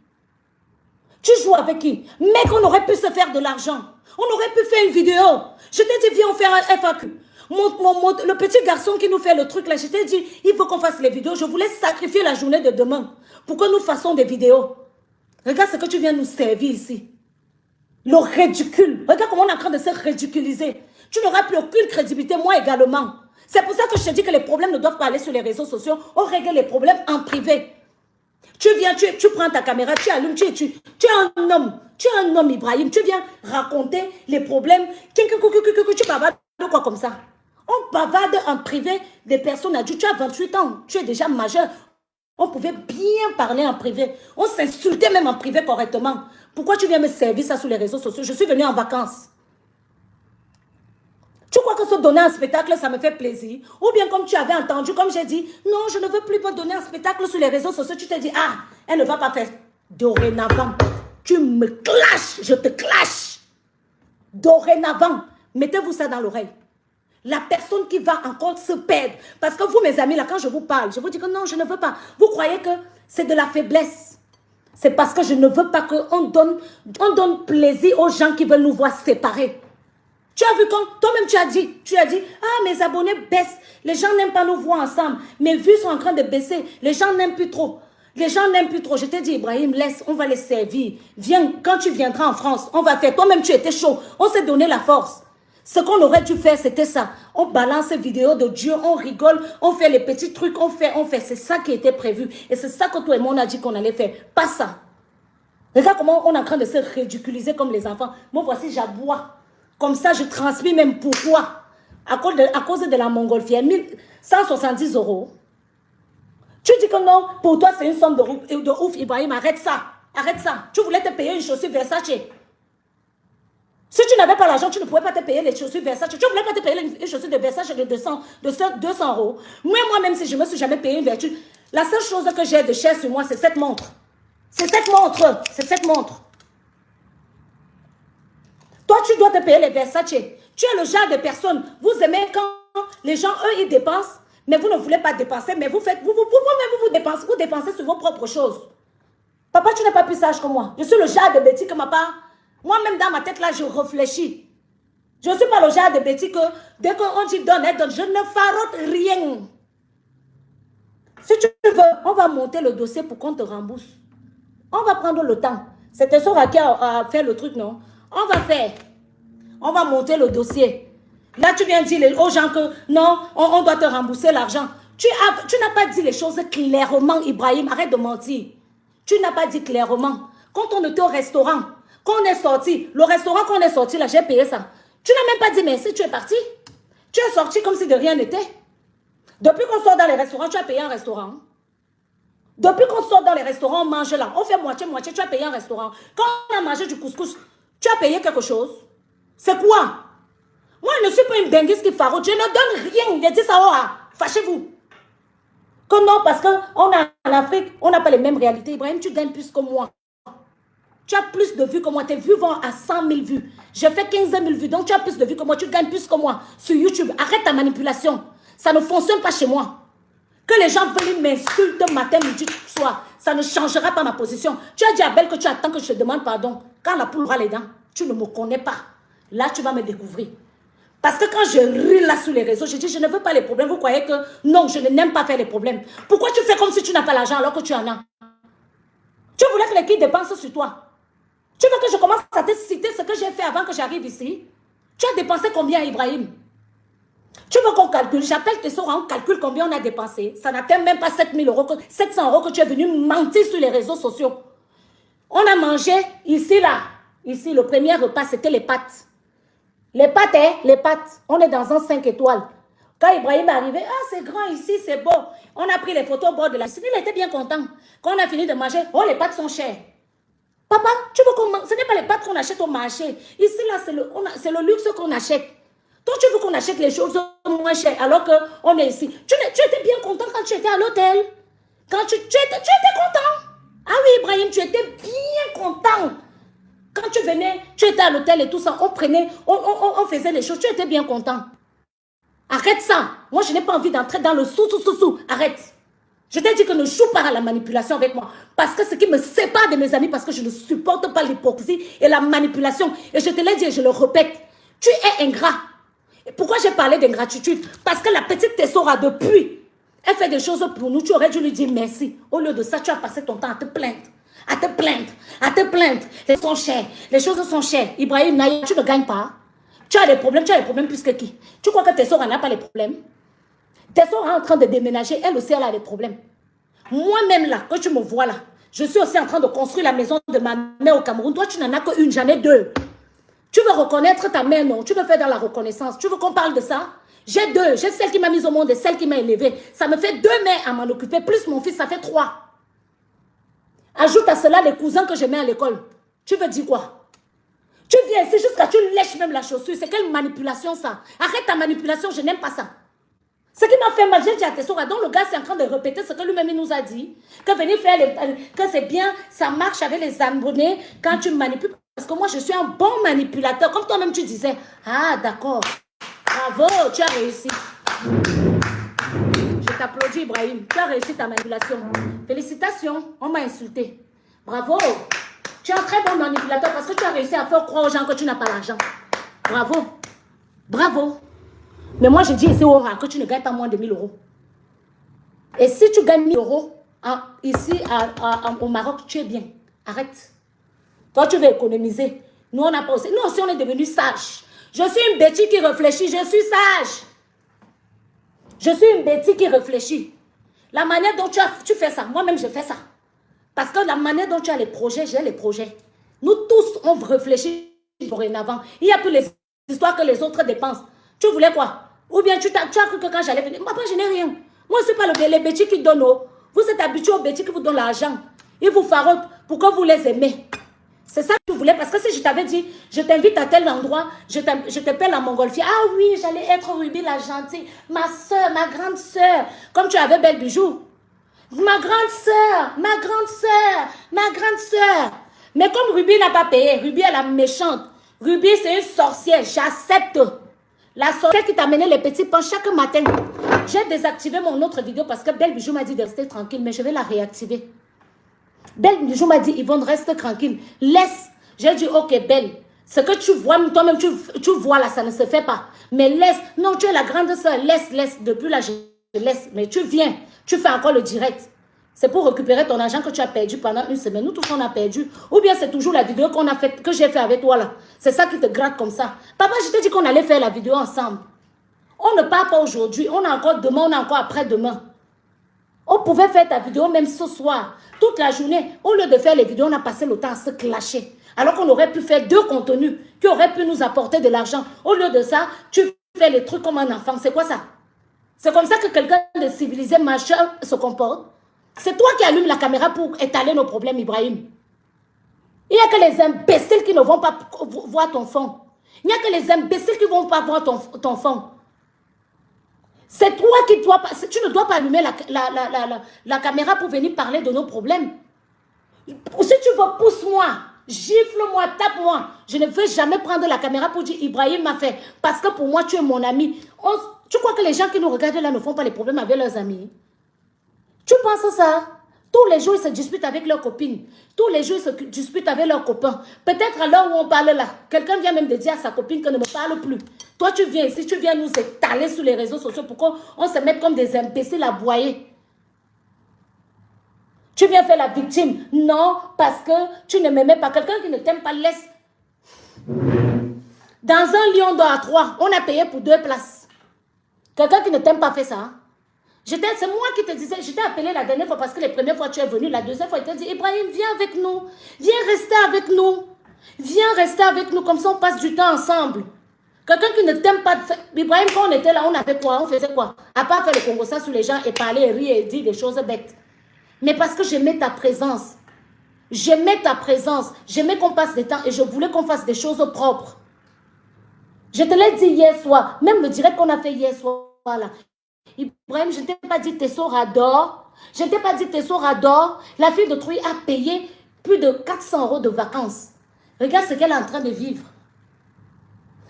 Tu joues avec qui? Mec, on aurait pu se faire de l'argent. On aurait pu faire une vidéo. Je t'ai dit, viens, on fait un FAQ. Le petit garçon qui nous fait le truc là, je t'ai dit, il faut qu'on fasse les vidéos. Je voulais sacrifier la journée de demain pour que nous fassions des vidéos. Regarde ce que tu viens nous servir ici. Le ridicule. Regarde comment on est en train de se ridiculiser. Tu n'auras plus aucune crédibilité, moi également. C'est pour ça que je te dis que les problèmes ne doivent pas aller sur les réseaux sociaux. On règle les problèmes en privé. Tu viens, tu prends ta caméra, tu allumes, tu es un homme. Tu es un homme, Ibrahim. Tu viens raconter les problèmes. Tu bavardes quoi comme ça? On bavarde en privé des personnes adultes. Tu as 28 ans. Tu es déjà majeur. On pouvait bien parler en privé. On s'insultait même en privé correctement. Pourquoi tu viens me servir ça sur les réseaux sociaux? Je suis venue en vacances. Tu crois que se donner un spectacle, ça me fait plaisir? Ou bien comme tu avais entendu, comme j'ai dit, non, je ne veux plus me donner un spectacle sur les réseaux sociaux. Tu te dis, ah, elle ne va pas faire. Dorénavant, tu me clashes, je te clash. Dorénavant, mettez-vous ça dans l'oreille. La personne qui va encore se perdre. Parce que vous, mes amis, là, quand je vous parle, je vous dis que non, je ne veux pas. Vous croyez que c'est de la faiblesse. C'est parce que je ne veux pas qu'on donne plaisir aux gens qui veulent nous voir séparés. Tu as vu quand toi-même tu as dit, ah, mes abonnés baissent. Les gens n'aiment pas nous voir ensemble. Mes vues sont en train de baisser. Les gens n'aiment plus trop. Les gens n'aiment plus trop. Je t'ai dit, Ibrahim, laisse, on va les servir. Viens, quand tu viendras en France, on va faire. Toi-même, tu étais chaud. On s'est donné la force. Ce qu'on aurait dû faire, c'était ça. On balance les vidéos de Dieu, on rigole, on fait les petits trucs, on fait. C'est ça qui était prévu. Et c'est ça que toi et moi, on a dit qu'on allait faire. Pas ça. Regarde comment on est en train de se ridiculiser comme les enfants. Moi, voici, j'aboie. Comme ça, je transmets même pourquoi. À cause de la montgolfière, 170 €. Tu dis que non, pour toi, c'est une somme de ouf, Ibrahim. Arrête ça. Arrête ça. Tu voulais te payer une chaussure Versace. Si tu n'avais pas l'argent, tu ne pouvais pas te payer les chaussures Versace. Tu ne voulais pas te payer une chaussure de Versace de 200 €. Moi-même, si je ne me suis jamais payé une vertu, la seule chose que j'ai de cher sur moi, c'est cette montre. C'est cette montre. C'est cette montre. Toi, tu dois te payer les Versace. Tu es le genre de personne, vous aimez quand les gens, eux, ils dépensent, mais vous ne voulez pas dépenser, mais vous faites, vous dépensez sur vos propres choses. Papa, tu n'es pas plus sage que moi. Je suis le genre de bêtise que ma part. Moi-même, dans ma tête, là, je réfléchis. Je ne suis pas le genre de bêtise que, dès qu'on dit donne, elle donne. Je ne farote rien. Si tu veux, on va monter le dossier pour qu'on te rembourse. On va prendre le temps. C'était Sora qui a fait le truc, non? On va faire. On va monter le dossier. Là, tu viens dire aux gens que non, on doit te rembourser l'argent. Tu n'as pas dit les choses clairement, Ibrahim. Arrête de mentir. Tu n'as pas dit clairement. Quand on était au restaurant, quand on est sorti, le restaurant qu'on est sorti, là, j'ai payé ça. Tu n'as même pas dit merci, tu es parti. Tu es sorti comme si de rien n'était. Depuis qu'on sort dans les restaurants, tu as payé un restaurant. Depuis qu'on sort dans les restaurants, on mange là. On fait moitié-moitié, tu as payé un restaurant. Quand on a mangé du couscous, tu as payé quelque chose. C'est quoi? Moi, je ne suis pas une benguiste qui faroute. Je ne donne rien. Il a dit ça, fâchez-vous. Que non, parce qu'en Afrique, on n'a pas les mêmes réalités. Ibrahim, tu gagnes plus que moi. Tu as plus de vues que moi. Tes vues vont à 100 000 vues. J'ai fait 15 000 vues. Donc, tu as plus de vues que moi. Tu gagnes plus que moi sur YouTube. Arrête ta manipulation. Ça ne fonctionne pas chez moi. Que les gens veulent m'insulter matin, midi, soir. Ça ne changera pas ma position. Tu as dit à Belle que tu attends que je te demande pardon. Quand la poule aura les dents, tu ne me connais pas. Là, tu vas me découvrir. Parce que quand je ris là sur les réseaux, je dis je ne veux pas les problèmes. Vous croyez que non, je n'aime pas faire les problèmes. Pourquoi tu fais comme si tu n'as pas l'argent alors que tu en as? Tu voulais que les filles dépensent sur toi. Tu veux que je commence à te citer ce que j'ai fait avant que j'arrive ici? Tu as dépensé combien, Ibrahim? Tu veux qu'on calcule? J'appelle tes soeurs, on calcule combien on a dépensé. Ça n'atteint même pas 7 000 euros, 700 euros que tu es venu mentir sur les réseaux sociaux. On a mangé ici, là. Ici, le premier repas, c'était les pâtes. Les pâtes, hein? Les pâtes. On est dans un 5 étoiles. Quand Ibrahim est arrivé, ah, c'est grand ici, c'est beau. On a pris les photos au bord de la piscine. Il était bien content. Quand on a fini de manger, oh, les pâtes sont chères. Papa, tu veux qu'on mange? Ce n'est pas les pâtes qu'on achète au marché. Ici, là, c'est le luxe qu'on achète. Toi, tu veux qu'on achète les choses moins chères alors qu'on est ici. Tu étais bien content quand tu étais à l'hôtel. Quand tu étais content. Ah oui, Ibrahim, tu étais bien content. Quand tu venais, tu étais à l'hôtel et tout ça, on faisait les choses, tu étais bien content. Arrête ça. Moi, je n'ai pas envie d'entrer dans le sous. Arrête. Je t'ai dit que ne joue pas à la manipulation avec moi. Parce que ce qui me sépare de mes amis, parce que je ne supporte pas l'hypocrisie et la manipulation. Et je te l'ai dit et je le répète. Tu es ingrat. Et pourquoi j'ai parlé d'ingratitude? Parce que la petite Tessora, depuis, elle fait des choses pour nous. Tu aurais dû lui dire merci. Au lieu de ça, tu as passé ton temps à te plaindre. À te plaindre. Les choses sont chères. Les choses sont chères. Ibrahim, Naya, tu ne gagnes pas. Tu as des problèmes plus que qui? Tu crois que Tessora n'a pas les problèmes? Tessora est en train de déménager. Elle aussi, elle a des problèmes. Moi-même là, que tu me vois là, je suis aussi en train de construire la maison de ma mère au Cameroun. Toi, tu n'en as qu'une, j'en ai deux. Tu veux reconnaître ta mère, non? Tu veux faire dans la reconnaissance. Tu veux qu'on parle de ça? J'ai deux. J'ai celle qui m'a mise au monde et celle qui m'a élevée. Ça me fait 2 mères à m'en occuper, plus mon fils, ça fait 3. Ajoute à cela les cousins que je mets à l'école. Tu veux dire quoi? Tu viens ici jusqu'à tu lèches même la chaussure. C'est quelle manipulation ça? Arrête ta manipulation, je n'aime pas ça. Ce qui m'a fait mal, j'ai dit à Tessora, donc le gars c'est en train de répéter ce que lui-même nous a dit. Que venir faire, que c'est bien, ça marche avec les abonnés quand tu manipules. Parce que moi je suis un bon manipulateur. Comme toi-même tu disais, ah d'accord, bravo, tu as réussi. Je t'applaudis Ibrahim, tu as réussi ta manipulation. Félicitations, on m'a insulté. Bravo, tu es un très bon manipulateur parce que tu as réussi à faire croire aux gens que tu n'as pas l'argent. Bravo, bravo. Mais moi, je dis ici au rang que tu ne gagnes pas moins de 1000 euros. Et si tu gagnes 1000 euros ici au Maroc, tu es bien. Arrête. Toi, tu veux économiser. Nous, on n'a pas aussi. Nous aussi, on est devenus sages. Je suis une bêtise qui réfléchit. Je suis sage. Je suis une bêtise qui réfléchit. La manière dont tu fais ça, moi-même, je fais ça. Parce que la manière dont tu as les projets, j'ai les projets. Nous tous, on réfléchit dorénavant. Il n'y a plus les histoires que les autres dépensent. Tu voulais quoi? Ou bien tu as cru que quand j'allais venir, papa, je n'ai rien. Moi, ce n'est pas les bêtis qui donnent. Vous êtes habitués aux bêtis qui vous donnent l'argent. Ils vous faront pour que vous les aimez. C'est ça que tu voulais. Parce que si je t'avais dit, je t'invite à tel endroit, je t'appelle en montgolfière. Ah oui, j'allais être Ruby la gentille. Ma soeur, ma grande soeur. Comme tu avais Belle Bijou. Ma grande soeur, ma grande soeur, ma grande soeur. Mais comme Ruby n'a pas payé, Ruby est la méchante. Ruby, c'est une sorcière. J'accepte. La sorcière qui t'a mené les petits pains chaque matin. J'ai désactivé mon autre vidéo parce que Belle Bijou m'a dit de rester tranquille, mais je vais la réactiver. Belle Bijou m'a dit, Yvonne, reste tranquille. Laisse. J'ai dit, ok, Belle, ce que tu vois, toi-même, tu vois là, ça ne se fait pas. Mais laisse. Non, tu es la grande soeur. Laisse. Depuis là, je laisse. Mais tu viens. Tu fais encore le direct. C'est pour récupérer ton argent que tu as perdu pendant une semaine. Nous tous, on a perdu. Ou bien c'est toujours la vidéo qu'on a faite, que j'ai fait avec toi là. C'est ça qui te gratte comme ça. Papa, je t'ai dit qu'on allait faire la vidéo ensemble. On ne part pas aujourd'hui. On a encore demain, on a encore après-demain. On pouvait faire ta vidéo même ce soir. Toute la journée. Au lieu de faire les vidéos, on a passé le temps à se clasher. Alors qu'on aurait pu faire 2 contenus qui auraient pu nous apporter de l'argent. Au lieu de ça, tu fais les trucs comme un enfant. C'est quoi ça? C'est comme ça que quelqu'un de civilisé, machin, se comporte. C'est toi qui allumes la caméra pour étaler nos problèmes, Ibrahim. Il n'y a que les imbéciles qui ne vont pas voir ton fond. Il n'y a que les imbéciles qui ne vont pas voir ton fond. C'est toi qui dois pas... Tu ne dois pas allumer la caméra pour venir parler de nos problèmes. Si tu veux, pousse-moi. gifle-moi, tape-moi. Je ne veux jamais prendre la caméra pour dire Ibrahim m'a fait. Parce que pour moi, tu es mon ami. Tu crois que les gens qui nous regardent là ne font pas les problèmes avec leurs amis? Tu penses ça? Tous les jours, ils se disputent avec leurs copines. Tous les jours, ils se disputent avec leurs copains. Peut-être à l'heure où on parle là, quelqu'un vient même de dire à sa copine que ne me parle plus. Toi, tu viens ici, tu viens nous étaler sur les réseaux sociaux pour qu'on se mette comme des imbéciles à boyer. Tu viens faire la victime. Non, parce que tu ne m'aimais pas. Quelqu'un qui ne t'aime pas, laisse. Dans un lion d'or à 3, on a payé pour 2 places. Quelqu'un qui ne t'aime pas fait ça. Hein? C'est moi qui te disais, je t'ai appelé la dernière fois parce que les premières fois tu es venu, la deuxième fois il t'a dit, Ibrahim, viens avec nous, viens rester avec nous, viens rester avec nous, comme ça on passe du temps ensemble. Quelqu'un qui ne t'aime pas, Ibrahim, quand on était là, on avait quoi? On faisait quoi? À part faire le Congo ça sur les gens et parler, et rire et dire des choses bêtes. Mais parce que j'aimais ta présence, j'aimais qu'on passe des temps et je voulais qu'on fasse des choses propres. Je te l'ai dit hier soir, même le direct qu'on a fait hier soir là. Ibrahim, je ne t'ai pas dit Tessorador. Je ne t'ai pas dit Tessorador. La fille de Trouy a payé plus de 400 € de vacances. Regarde ce qu'elle est en train de vivre.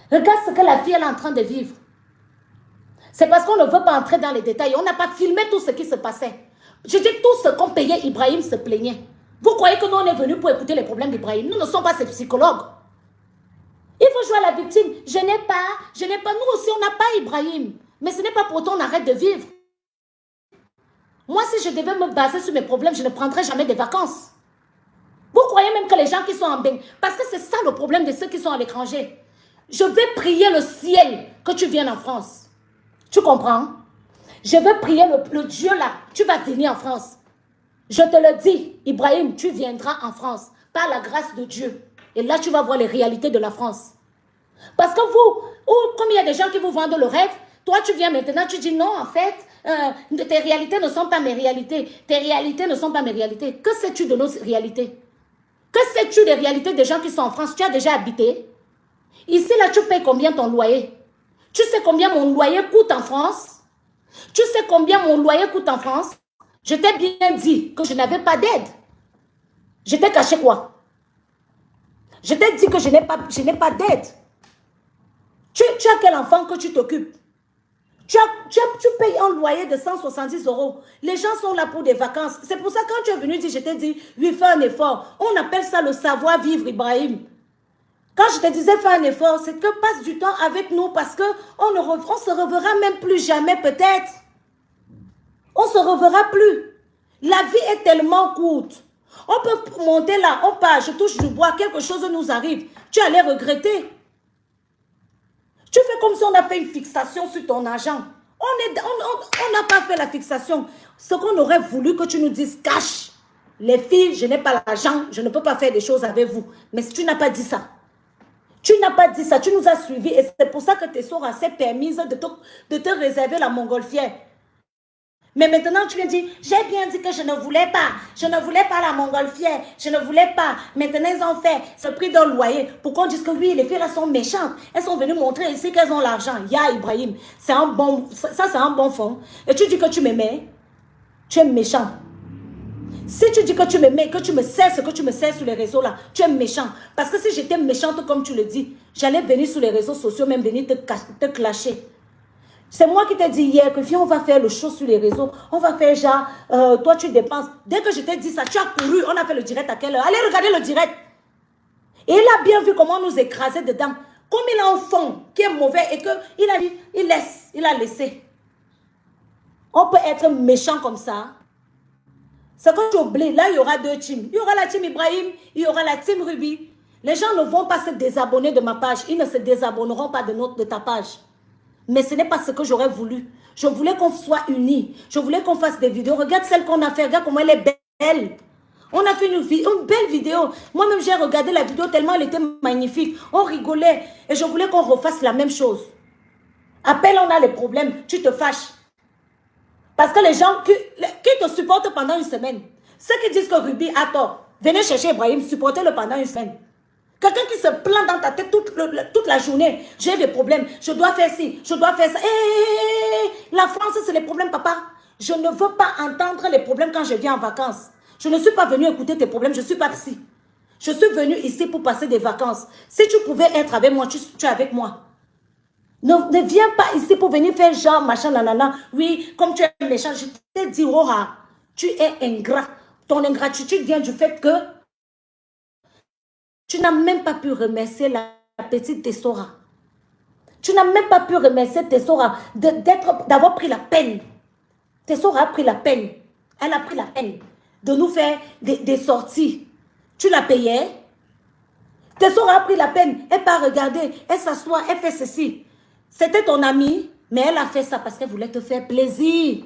Regarde ce que la fille est en train de vivre. C'est parce qu'on ne veut pas entrer dans les détails. On n'a pas filmé tout ce qui se passait. Je dis tout ce qu'on payait, Ibrahim se plaignait. Vous croyez que nous on est venus pour écouter les problèmes d'Ibrahim? Nous ne sommes pas ces psychologues. Il faut jouer à la victime. Je n'ai pas. Nous aussi, on n'a pas Ibrahim. Mais ce n'est pas pour autant qu'on arrête de vivre. Moi, si je devais me baser sur mes problèmes, je ne prendrais jamais des vacances. Vous croyez même que les gens qui sont en bain, parce que c'est ça le problème de ceux qui sont à l'étranger. Je vais prier le ciel que tu viennes en France. Tu comprends? Je vais prier le Dieu là. Tu vas venir en France. Je te le dis, Ibrahim, tu viendras en France par la grâce de Dieu. Et là, tu vas voir les réalités de la France. Parce que vous, comme il y a des gens qui vous vendent le rêve, toi, tu viens maintenant, tu dis non, en fait, tes réalités ne sont pas mes réalités. Tes réalités ne sont pas mes réalités. Que sais-tu de nos réalités? Que sais-tu des réalités des gens qui sont en France? Tu as déjà habité? Ici, là, tu payes combien ton loyer? Tu sais combien mon loyer coûte en France? Tu sais combien mon loyer coûte en France? Je t'ai bien dit que je n'avais pas d'aide. Je t'ai caché quoi? Je t'ai dit que je n'ai pas d'aide. Tu as quel enfant que tu t'occupes? Tu payes un loyer de 170 €. Les gens sont là pour des vacances. C'est pour ça que quand tu es venu dire, je t'ai dit, oui, fais un effort. On appelle ça le savoir-vivre, Ibrahim. Quand je te disais fais un effort, c'est que passe du temps avec nous parce qu'on se reverra même plus jamais peut-être. On se reverra plus. La vie est tellement courte. On peut monter là, on part, je touche du bois, quelque chose nous arrive. Tu allais regretter. Tu fais comme si on a fait une fixation sur ton argent. On n'a pas fait la fixation. Ce qu'on aurait voulu que tu nous dises, cache. Les filles, je n'ai pas l'argent, je ne peux pas faire des choses avec vous. Mais si tu n'as pas dit ça. Tu n'as pas dit ça, tu nous as suivis. Et c'est pour ça que tes soeurs s'est permise de te réserver la montgolfière. Mais maintenant, tu viens dire, j'ai bien dit que je ne voulais pas. Je ne voulais pas la montgolfière. Je ne voulais pas. Maintenant, ils ont fait ce prix d'un loyer. Pourquoi on dit que oui, les filles, elles sont méchantes. Elles sont venues montrer ici qu'elles ont l'argent. Ya Ibrahim, c'est un bon, ça c'est un bon fond. Et tu dis que tu m'aimais. Tu es méchant. Si tu dis que tu m'aimais, que tu me sais ce que tu me sais sur les réseaux là, tu es méchant. Parce que si j'étais méchante comme tu le dis, j'allais venir sur les réseaux sociaux, même venir te clasher. C'est moi qui t'ai dit hier que viens, on va faire le show sur les réseaux. On va faire genre, toi tu dépenses. Dès que je t'ai dit ça, tu as couru. On a fait le direct à quelle heure? Allez regarder le direct. Et il a bien vu comment nous écraser dedans. Comme il a un fond qui est mauvais et qu'il a dit, il a laissé. On peut être méchant comme ça. C'est quand tu oublies, là il y aura 2 teams. Il y aura la team Ibrahim, il y aura la team Ruby. Les gens ne vont pas se désabonner de ma page. Ils ne se désabonneront pas de ta page. Mais ce n'est pas ce que j'aurais voulu. Je voulais qu'on soit unis. Je voulais qu'on fasse des vidéos. Regarde celle qu'on a fait. Regarde comment elle est belle. On a fait une belle vidéo. Moi-même, j'ai regardé la vidéo tellement elle était magnifique. On rigolait. Et je voulais qu'on refasse la même chose. Appelle, on a les problèmes. Tu te fâches. Parce que les gens qui te supportent pendant une semaine, ceux qui disent que Ruby a tort, venez chercher Ibrahim, supportez-le pendant une semaine. Quelqu'un qui se plaint dans ta tête toute la journée. J'ai des problèmes. Je dois faire ci. Je dois faire ça. La France, c'est les problèmes, papa. Je ne veux pas entendre les problèmes quand je viens en vacances. Je ne suis pas venue écouter tes problèmes. Je ne suis pas psy. Je suis venue ici pour passer des vacances. Si tu pouvais être avec moi, tu es avec moi. Ne viens pas ici pour venir faire genre, machin, nanana. Oui, comme tu es méchant, je t'ai dit, Roha, tu es ingrat. Ton ingratitude vient du fait que tu n'as même pas pu remercier la petite Tessora. Tu n'as même pas pu remercier Tessora d'avoir pris la peine. Tessora a pris la peine. Elle a pris la peine de nous faire des sorties. Tu la payais. Tessora a pris la peine. Elle part regarder. Elle s'assoit. Elle fait ceci. C'était ton amie, mais elle a fait ça parce qu'elle voulait te faire plaisir.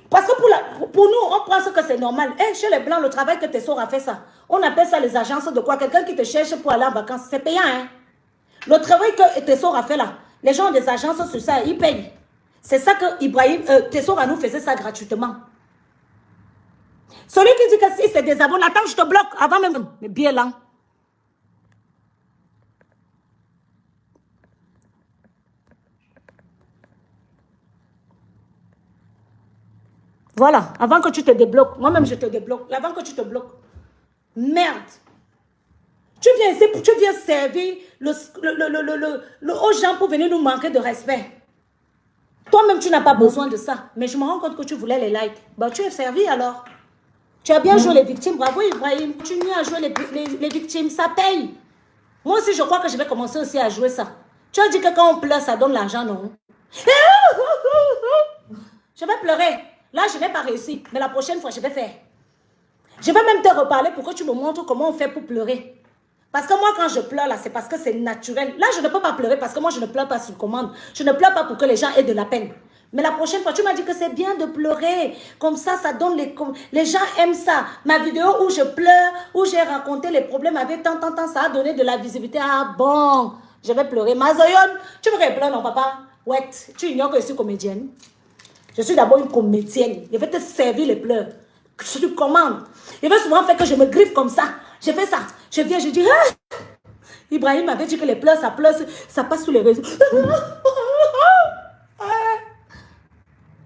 Parce que pour nous, on pense que c'est normal. Et chez les Blancs, le travail que Tessora a fait ça, on appelle ça les agences de quoi? Quelqu'un qui te cherche pour aller en vacances, c'est payant. Hein? Le travail que Tessora a fait là, les gens ont des agences sur ça, ils payent. C'est ça que Ibrahim, Tessora nous faisait ça gratuitement. Celui qui dit que si c'est des abonnés, attends, je te bloque avant même. Mais bien là. Voilà, avant que tu te débloques. Moi-même, je te débloque. Avant que tu te bloques. Merde. Tu viens ici, tu viens servir aux gens pour venir nous manquer de respect. Toi-même, tu n'as pas besoin de ça. Mais je me rends compte que tu voulais les likes. Bah, tu es servi alors. Tu as bien joué les victimes. Bravo, Ibrahim. Continue à jouer les victimes. Ça paye. Moi aussi, je crois que je vais commencer aussi à jouer ça. Tu as dit que quand on pleure, ça donne l'argent, non? Je vais pleurer. Là, je n'ai pas réussi. Mais la prochaine fois, je vais faire. Je vais même te reparler pour que tu me montres comment on fait pour pleurer. Parce que moi, quand je pleure, là, c'est parce que c'est naturel. Là, je ne peux pas pleurer parce que moi, je ne pleure pas sur commande. Je ne pleure pas pour que les gens aient de la peine. Mais la prochaine fois, tu m'as dit que c'est bien de pleurer. Comme ça, ça donne les gens aiment ça. Ma vidéo où je pleure, où j'ai raconté les problèmes avec tant, ça a donné de la visibilité. Ah bon, je vais pleurer. Mazoyon, tu veux que je pleure, non, papa? Ouais, tu ignores que je suis comédienne. Je suis d'abord une comédienne. Je vais te servir les pleurs. Je te commande. Il va souvent faire que je me griffe comme ça. Je fais ça. Je viens, je dis, ah! Ibrahim m'avait dit que les pleurs, ça passe sous les réseaux.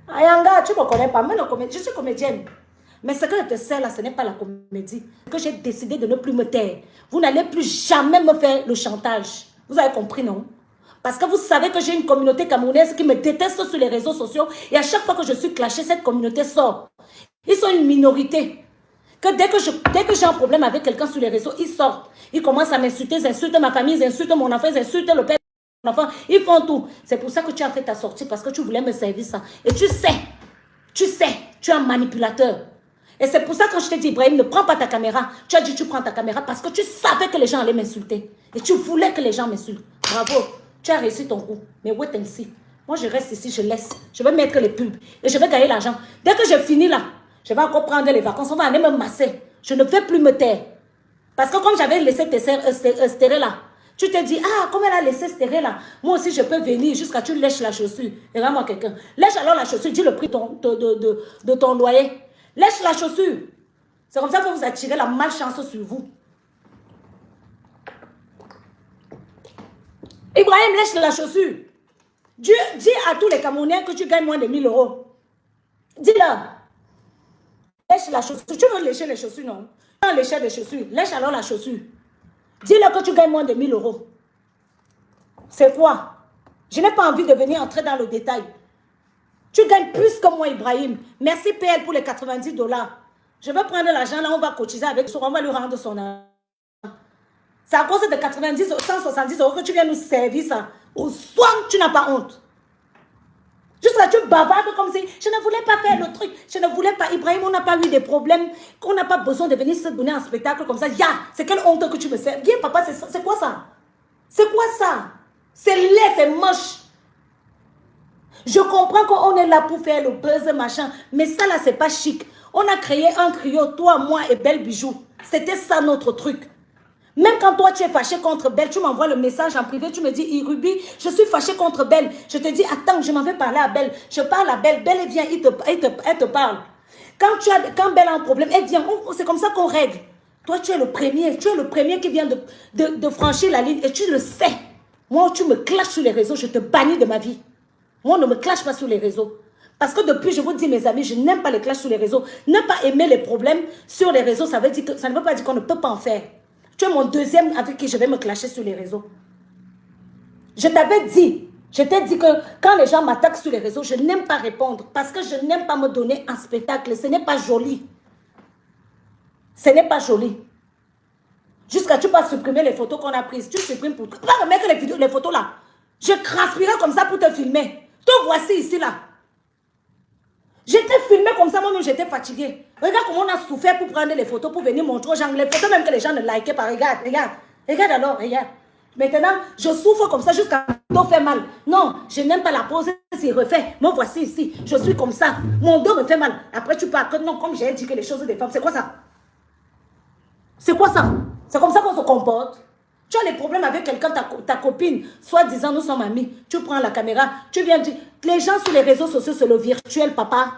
Ayanga, tu ne me connais pas. Moi, je suis comédienne. Mais ce que je te sers là, ce n'est pas la comédie. Que j'ai décidé de ne plus me taire. Vous n'allez plus jamais me faire le chantage. Vous avez compris, non? Parce que vous savez que j'ai une communauté camerounaise qui me déteste sur les réseaux sociaux. Et à chaque fois que je suis clashée, cette communauté sort. Ils sont une minorité. Que dès que j'ai un problème avec quelqu'un sur les réseaux, ils sortent. Ils commencent à m'insulter, ils insultent ma famille, ils insultent mon enfant, ils insultent le père de mon enfant. Ils font tout. C'est pour ça que tu as fait ta sortie, parce que tu voulais me servir ça. Et tu es un manipulateur. Et c'est pour ça que quand je t'ai dit, Ibrahim, ne prends pas ta caméra. Tu as dit, tu prends ta caméra parce que tu savais que les gens allaient m'insulter. Et tu voulais que les gens m'insultent. Bravo. Tu as réussi ton coup. Mais wait and see. Moi, je reste ici, je laisse. Je vais mettre les pubs. Et je vais gagner l'argent. Dès que je finis là, je vais encore prendre les vacances. On va aller me masser. Je ne vais plus me taire. Parce que comme j'avais laissé Stéré là, tu te dis, ah, comme elle a laissé Stéré là, moi aussi je peux venir jusqu'à tu lèches la chaussure. Et vraiment quelqu'un. Lèche alors la chaussure, dis le prix de ton loyer. Lèche la chaussure. C'est comme ça que vous attirez la malchance sur vous. Ibrahim, lèche la chaussure. Dis à tous les Camerounais que tu gagnes moins de 1000 €. Dis-leur. Lèche la chaussure. Tu veux lécher les chaussures, non? Tu veux lécher les chaussures. Lèche alors la chaussure. Dis-leur que tu gagnes moins de 1000 €. C'est quoi? Je n'ai pas envie de venir entrer dans le détail. Tu gagnes plus que moi, Ibrahim. Merci PL pour les 90 $. Je vais prendre l'argent là, on va cotiser avec ça, on va lui rendre son argent. C'est à cause de 90, 170 € que tu viens nous servir ça. Au soin, tu n'as pas honte. Jusqu'à tu bavardes comme si je ne voulais pas faire le truc. Je ne voulais pas. Ibrahim, on n'a pas eu des problèmes. Qu'on n'a pas besoin de venir se donner un spectacle comme ça. C'est quelle honte que tu me sers. Viens, papa, c'est quoi ça? C'est quoi ça? C'est laid, c'est moche. Je comprends qu'on est là pour faire le buzz, machin. Mais ça, là, c'est pas chic. On a créé un trio, toi, moi et Belle Bijou. C'était ça notre truc. Même quand toi, tu es fâché contre Belle, tu m'envoies le message en privé, tu me dis, Irubi, je suis fâché contre Belle. Je te dis, attends, je m'en vais parler à Belle. Je parle à Belle. Belle, elle vient, elle te parle. Quand Belle a un problème, elle vient. C'est comme ça qu'on règle. Toi, tu es le premier. Tu es le premier qui vient de franchir la ligne. Et tu le sais. Moi, tu me clashes sur les réseaux, je te bannis de ma vie. Moi, on ne me clash pas sur les réseaux. Parce que depuis, je vous dis, mes amis, je n'aime pas les clashs sur les réseaux. Ne pas aimer les problèmes sur les réseaux, ça ne veut pas dire qu'on ne peut pas en faire. Tu es mon deuxième avec qui je vais me clasher sur les réseaux. Je t'avais dit, je t'ai dit que quand les gens m'attaquent sur les réseaux, je n'aime pas répondre parce que je n'aime pas me donner un spectacle. Ce n'est pas joli. Ce n'est pas joli. Jusqu'à tu peux supprimer les photos qu'on a prises. Tu supprimes pour toi. Tu vas remettre les photos là. Je transpirais comme ça pour te filmer. Te voici ici là. J'étais filmé comme ça, moi-même j'étais fatiguée. Regarde comment on a souffert pour prendre les photos, pour venir montrer aux gens. Les photos même que les gens ne likaient pas. Regarde, regarde. Regarde alors, regarde. Maintenant, je souffre comme ça jusqu'à mon dos fait mal. Non, je n'aime pas la pose, c'est refait. Me voici ici, je suis comme ça. Mon dos me fait mal. Après, tu parles que non, comme j'ai dit que les choses des femmes, c'est quoi ça? C'est quoi ça? C'est comme ça qu'on se comporte. Tu as des problèmes avec quelqu'un, ta copine, soi-disant nous sommes amis. Tu prends la caméra, tu viens dire, les gens sur les réseaux sociaux, c'est le virtuel, papa.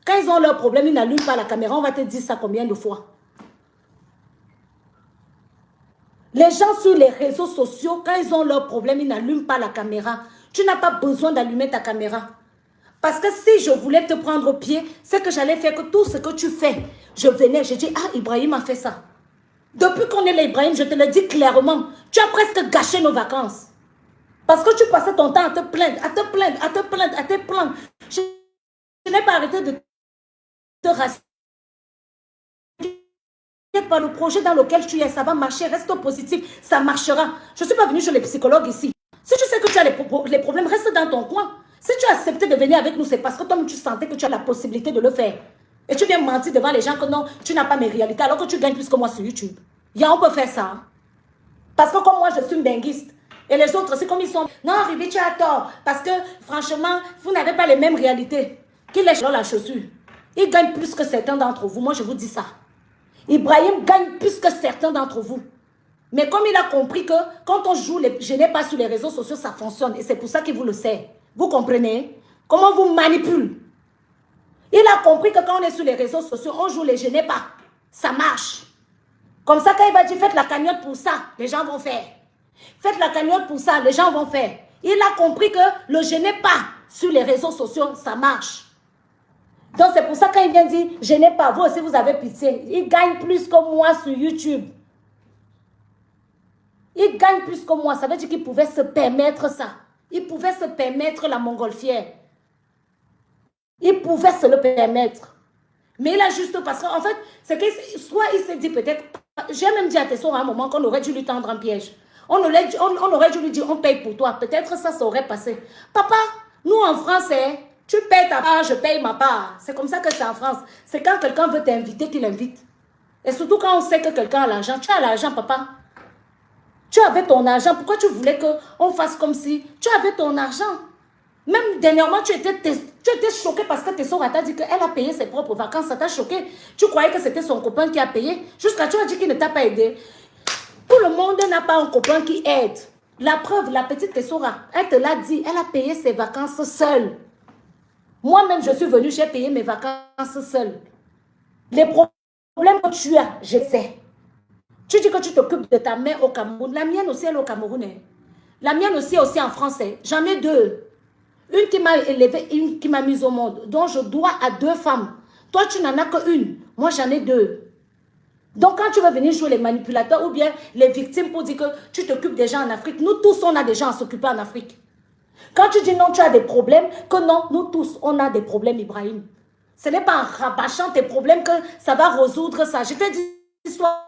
Quand ils ont leurs problèmes, ils n'allument pas la caméra. On va te dire ça combien de fois? Les gens sur les réseaux sociaux, quand ils ont leurs problèmes, ils n'allument pas la caméra. Tu n'as pas besoin d'allumer ta caméra. Parce que si je voulais te prendre au pied, c'est que j'allais faire que tout ce que tu fais. Je venais, je dis, ah, Ibrahim a fait ça. Depuis qu'on est là, Ibrahim, je te le dis clairement, tu as presque gâché nos vacances. Parce que tu passais ton temps à te plaindre, à te plaindre, à te plaindre, à te plaindre. Je n'ai pas arrêté de te rassurer. Pas le projet dans lequel tu es, ça va marcher, reste positif, ça marchera. Je ne suis pas venue chez les psychologues ici. Si tu sais que tu as les problèmes, reste dans ton coin. Si tu as accepté de venir avec nous, c'est parce que toi, tu sentais que tu as la possibilité de le faire. Et tu viens mentir devant les gens que non, tu n'as pas mes réalités, alors que tu gagnes plus que moi sur YouTube. On peut faire ça. Parce que comme moi, je suis une dinguiste. Et les autres, c'est comme ils sont. Non, Ribi, tu as tort. Parce que, franchement, vous n'avez pas les mêmes réalités. Qui lèche la chaussure? Ils gagnent plus que certains d'entre vous. Moi, je vous dis ça. Ibrahim gagne plus que certains d'entre vous. Mais comme il a compris que quand on joue, je n'ai pas sur les réseaux sociaux, ça fonctionne. Et c'est pour ça qu'il vous le sait. Vous comprenez? Comment vous manipule? Il a compris que quand on est sur les réseaux sociaux, on joue les je n'ai pas. Ça marche. Comme ça, quand il va dire faites la cagnotte pour ça, les gens vont faire. Faites la cagnotte pour ça, les gens vont faire. Il a compris que le je n'ai pas sur les réseaux sociaux, ça marche. Donc c'est pour ça quand il vient dire je n'ai pas, vous aussi vous avez pitié. Il gagne plus que moi sur YouTube. Il gagne plus que moi. Ça veut dire qu'il pouvait se permettre ça. Il pouvait se permettre la montgolfière. Il pouvait se le permettre. Mais il a juste parce qu'en fait, c'est que soit il s'est dit peut-être, j'ai même dit à Tesson à un moment qu'on aurait dû lui tendre un piège. On aurait dû lui dire on paye pour toi. Peut-être ça aurait passé. Papa, nous en France, tu payes ta part, je paye ma part. C'est comme ça que c'est en France. C'est quand quelqu'un veut t'inviter qu'il invite. Et surtout quand on sait que quelqu'un a l'argent. Tu as l'argent, papa. Tu avais ton argent. Pourquoi tu voulais qu'on fasse comme si tu avais ton argent? Même dernièrement, tu étais choqué parce que Tesson t'a dit qu'elle a payé ses propres vacances. Ça t'a choqué. Tu croyais que c'était son copain qui a payé. Jusqu'à tu as dit qu'il ne t'a pas aidé. Tout le monde n'a pas un copain qui aide. La preuve, la petite Tessora, elle te l'a dit, elle a payé ses vacances seule. Moi-même, je suis venue, j'ai payé mes vacances seule. Les problèmes que tu as, je sais. Tu dis que tu t'occupes de ta mère au Cameroun. La mienne aussi, elle est au Cameroun. La mienne aussi est aussi en français. J'en ai deux. Une qui m'a élevée, une qui m'a mise au monde. Donc, je dois à deux femmes. Toi, tu n'en as qu'une. Moi, j'en ai deux. Donc, quand tu veux venir jouer les manipulateurs ou bien les victimes pour dire que tu t'occupes des gens en Afrique, nous tous, on a des gens à s'occuper en Afrique. Quand tu dis non, tu as des problèmes, que non, nous tous, on a des problèmes, Ibrahim. Ce n'est pas en rabâchant tes problèmes que ça va résoudre ça. Je t'ai dit, sois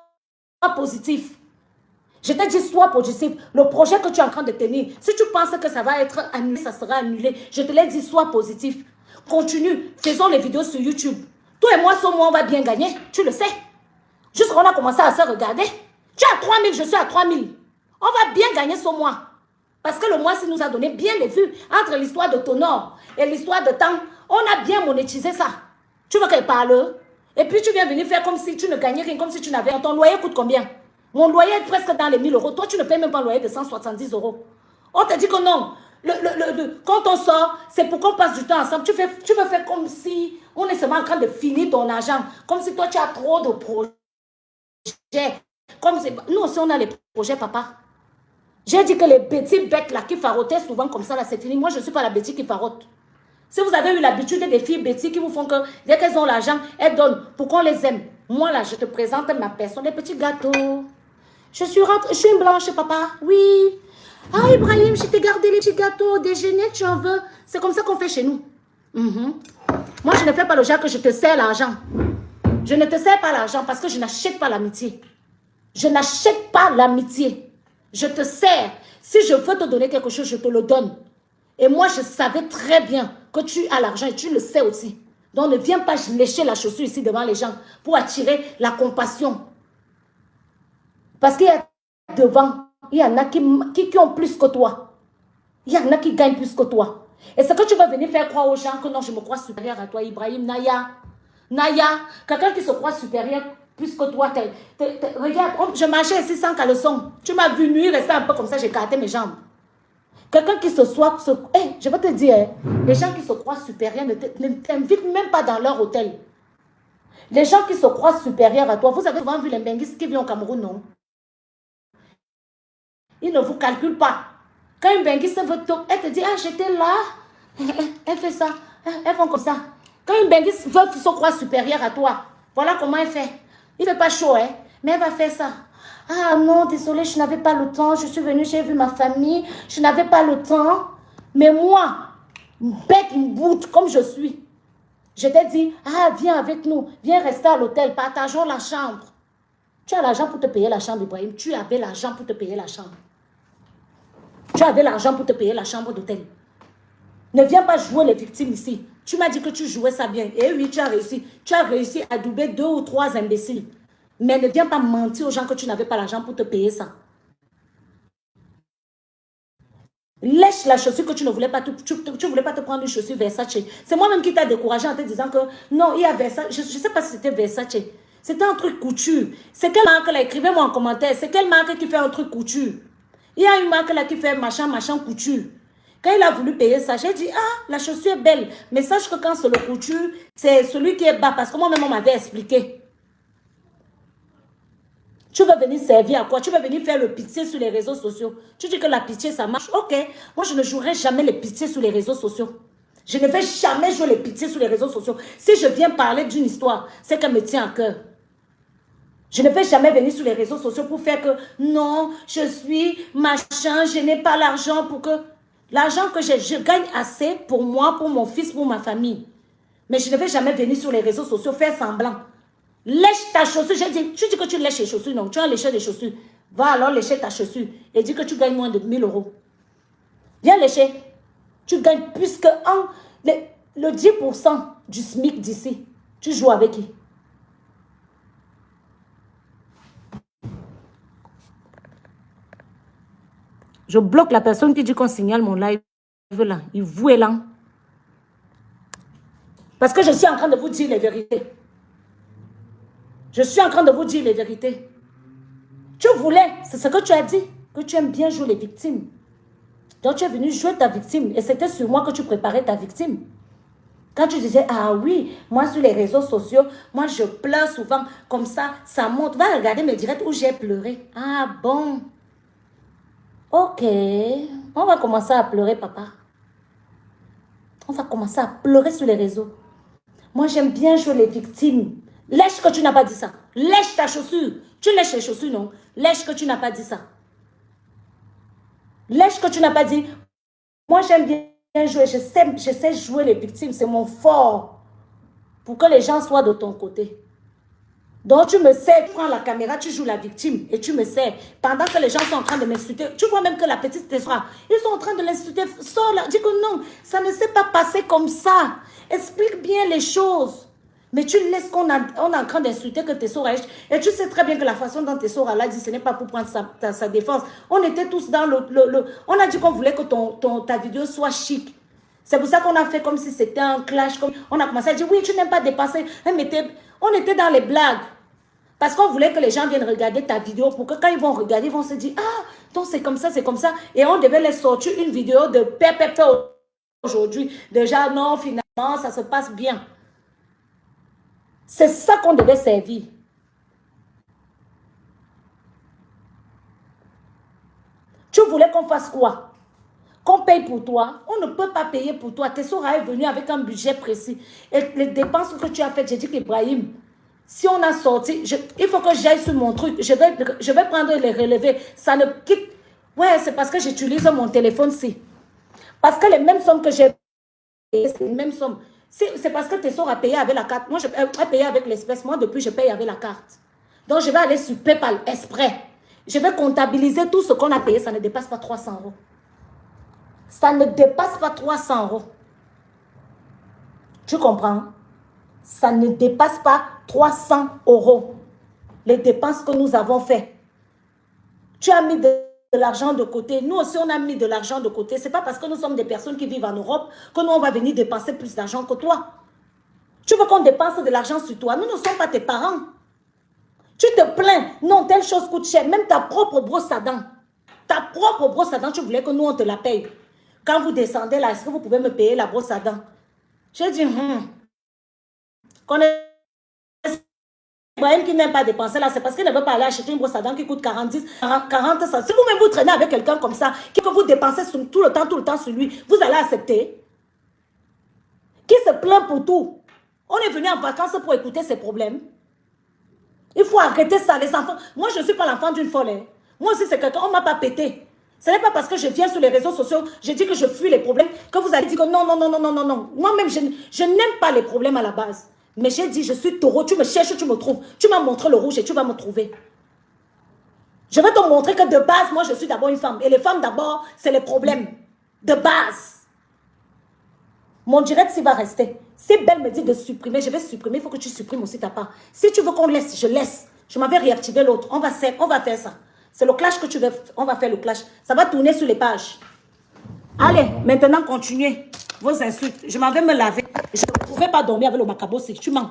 positif. Je t'ai dit, sois positif. Le projet que tu es en train de tenir, si tu penses que ça va être annulé, ça sera annulé. Je te l'ai dit, sois positif. Continue. Faisons les vidéos sur YouTube. Toi et moi, sur moi, on va bien gagner. Tu le sais. Juste qu'on a commencé à se regarder. Tu es à 3000, je suis à 3000. On va bien gagner sur moi. Parce que le mois-ci nous a donné bien les vues. Entre l'histoire de Tonor et l'histoire de Tang, on a bien monétisé ça. Tu veux qu'elle parle? Et puis tu viens venir faire comme si tu ne gagnais rien, comme si tu n'avais rien. Ton loyer coûte combien? Mon loyer est presque dans les 1000 euros. Toi, tu ne payes même pas un loyer de 170 euros. On te dit que non. Quand on sort, c'est pour qu'on passe du temps ensemble. Tu veux faire comme si on est seulement en train de finir ton argent. Comme si toi, tu as trop de projets. Comme si, nous aussi, on a les projets, papa. J'ai dit que les petits bêtes là qui farotaient souvent comme ça, là, c'est fini. Moi, je ne suis pas la bêtise qui farote. Si vous avez eu l'habitude des filles bêtises qui vous font que dès qu'elles ont l'argent, elles donnent pour qu'on les aime. Moi là, je te présente ma personne, des petits gâteaux. Je suis une blanche, papa. Oui. Ah, Ibrahim, je t'ai gardé les petits gâteaux, déjeuner, tu en veux. C'est comme ça qu'on fait chez nous. Moi, je ne fais pas le genre que je te sers l'argent. Je ne te sers pas l'argent parce que je n'achète pas l'amitié. Je n'achète pas l'amitié. Je te sers. Si je veux te donner quelque chose, je te le donne. Et moi, je savais très bien que tu as l'argent et tu le sais aussi. Donc, ne viens pas lécher la chaussure ici devant les gens pour attirer la compassion. Parce qu'il y a devant, il y en a qui ont plus que toi. Il y en a qui gagnent plus que toi. Et c'est que tu vas venir faire croire aux gens que non, je me crois supérieur à toi, Ibrahim, Naya. Naya, quelqu'un qui se croit supérieur plus que toi. Regarde, je marchais ici sans caleçon. Tu m'as vu nuit, rester un peu comme ça, j'ai écarté mes jambes. Quelqu'un qui se soit... je vais te dire, les gens qui se croient supérieurs ne t'invitent même pas dans leur hôtel. Les gens qui se croient supérieurs à toi, vous avez souvent vu les benguistes qui viennent au Cameroun, non? Ils ne vous calculent pas. Quand une benguiste veut elle te dit, ah, j'étais là. Elle fait ça. Elles font comme ça. Quand une benguiste veut se croire supérieure à toi, voilà comment elle fait. Il ne fait pas chaud, hein, mais elle va faire ça. Ah non, désolé, je n'avais pas le temps. Je suis venue, j'ai vu ma famille. Je n'avais pas le temps. Mais moi, bête, boute comme je suis, je t'ai dit, ah, viens avec nous. Viens rester à l'hôtel. Partageons la chambre. Tu as l'argent pour te payer la chambre, Ibrahim. Tu avais l'argent pour te payer la chambre. Tu avais l'argent pour te payer la chambre d'hôtel. Ne viens pas jouer les victimes ici. Tu m'as dit que tu jouais ça bien. Et oui, tu as réussi. Tu as réussi à doubler 2 ou 3 imbéciles. Mais ne viens pas mentir aux gens que tu n'avais pas l'argent pour te payer ça. Lèche la chaussure que tu ne voulais pas. Tu voulais pas te prendre une chaussure Versace. C'est moi-même qui t'ai découragé en te disant que non, il y a Versace. Je ne sais pas si c'était Versace. C'était un truc couture. C'est quelle marque là? Écrivez-moi en commentaire. C'est quelle marque qui fait un truc couture? Il y a une marque là qui fait machin couture. Quand il a voulu payer ça, j'ai dit, ah, la chaussure est belle. Mais sache que quand c'est le couture, c'est celui qui est bas. Parce que moi-même, on m'avait expliqué. Tu veux venir servir à quoi? Tu veux venir faire le pitié sur les réseaux sociaux. Tu dis que la pitié, ça marche. Ok. Moi, je ne jouerai jamais les pitiés sur les réseaux sociaux. Je ne vais jamais jouer les pitiés sur les réseaux sociaux. Si je viens parler d'une histoire, c'est qu'elle me tient à cœur. Je ne vais jamais venir sur les réseaux sociaux pour faire que non, je suis machin, je n'ai pas l'argent pour que... L'argent que j'ai, je gagne assez pour moi, pour mon fils, pour ma famille. Mais je ne vais jamais venir sur les réseaux sociaux faire semblant. Lèche ta chaussure. J'ai dit, tu dis que tu lèches les chaussures, non, tu as léché les chaussures. Va alors lécher ta chaussure et dis que tu gagnes moins de 1000 euros. Viens lécher. Tu gagnes plus que le 10% du SMIC d'ici. Tu joues avec qui? Je bloque la personne qui dit qu'on signale mon live là. Il vous est là. Parce que je suis en train de vous dire les vérités. Je suis en train de vous dire les vérités. Tu voulais, c'est ce que tu as dit, que tu aimes bien jouer les victimes. Donc tu es venu jouer ta victime. Et c'était sur moi que tu préparais ta victime. Quand tu disais, ah oui, moi sur les réseaux sociaux, moi je pleure souvent. Comme ça, ça monte. Va regarder mes directs où j'ai pleuré. Ah bon. Ok, on va commencer à pleurer, papa. On va commencer à pleurer sur les réseaux. Moi, j'aime bien jouer les victimes. Lèche que tu n'as pas dit ça. Lèche ta chaussure. Tu lèches les chaussures, non? Lèche que tu n'as pas dit ça. Lèche que tu n'as pas dit. Moi, j'aime bien jouer. Je sais jouer les victimes. C'est mon fort. Pour que les gens soient de ton côté. Donc, tu me sais, tu prends la caméra, tu joues la victime et tu me sais. Pendant que les gens sont en train de m'insulter, tu vois même que la petite Tessera, ils sont en train de l'insulter. Sors là, dis que non, ça ne s'est pas passé comme ça. Explique bien les choses. Mais tu laisses qu'on est en train d'insulter que Tessera. Et tu sais très bien que la façon dont Tessera l'a dit, ce n'est pas pour prendre sa défense. On était tous dans on a dit qu'on voulait que ta vidéo soit chic. C'est pour ça qu'on a fait comme si c'était un clash. On a commencé à dire, oui, tu n'aimes pas dépenser. On était dans les blagues. Parce qu'on voulait que les gens viennent regarder ta vidéo pour que quand ils vont regarder, ils vont se dire, ah, donc c'est comme ça, c'est comme ça. Et on devait les sortir une vidéo de pépé aujourd'hui. Déjà, non, finalement, ça se passe bien. C'est ça qu'on devait servir. Tu voulais qu'on fasse quoi? qu'on paye pour toi. On ne peut pas payer pour toi. Tessora est venu avec un budget précis. Et les dépenses que tu as faites, j'ai dit qu'Ibrahim, si on a sorti, il faut que j'aille sur mon truc. Je vais prendre les relevés. Ça ne quitte. Ouais, c'est parce que j'utilise mon téléphone-ci. Parce que les mêmes sommes que j'ai payées, c'est les mêmes sommes. C'est parce que Tessora a payé avec la carte. Moi, je payé avec l'espèce. Moi, depuis, je paye avec la carte. Donc, je vais aller sur PayPal exprès. Je vais comptabiliser tout ce qu'on a payé. Ça ne dépasse pas 300 euros. Ça ne dépasse pas 300 euros. Tu comprends? Ça ne dépasse pas 300 euros. Les dépenses que nous avons faites. Tu as mis de l'argent de côté. Nous aussi, on a mis de l'argent de côté. Ce n'est pas parce que nous sommes des personnes qui vivent en Europe que nous, on va venir dépenser plus d'argent que toi. Tu veux qu'on dépense de l'argent sur toi? Nous ne sommes pas tes parents. Tu te plains. Non, telle chose coûte cher. Même ta propre brosse à dents. Ta propre brosse à dents, tu voulais que nous, on te la paye. Quand vous descendez là, est-ce que vous pouvez me payer la brosse à dents? J'ai dit, Ibrahim qui n'aime pas dépenser là, c'est parce qu'il ne veut pas aller acheter une brosse à dents qui coûte 40 ça. Si vous-même vous traînez avec quelqu'un comme ça, que vous dépensez tout le temps sur lui, vous allez accepter? Qui se plaint pour tout? On est venu en vacances pour écouter ses problèmes. Il faut arrêter ça, les enfants. Moi, je ne suis pas l'enfant d'une folle. Hein. Moi aussi, c'est quelqu'un, on ne m'a pas pété. Ce n'est pas parce que je viens sur les réseaux sociaux, je dis que je fuis les problèmes, que vous allez dire que non. Moi-même, je n'aime pas les problèmes à la base. Mais j'ai dit, je suis taureau, tu me cherches, tu me trouves. Tu m'as montré le rouge et tu vas me trouver. Je vais te montrer que de base, moi, je suis d'abord une femme. Et les femmes, d'abord, c'est les problèmes. De base. Mon direct, s'il va rester. Si Belle me dit de supprimer, je vais supprimer. Il faut que tu supprimes aussi ta part. Si tu veux qu'on laisse, je laisse. Je m'avais réactivé l'autre. On va faire ça. C'est le clash que tu veux. On va faire le clash. Ça va tourner sur les pages. Allez, maintenant, continuez vos insultes. Je m'en vais me laver. Je ne pouvais pas dormir avec le macabo si tu mens.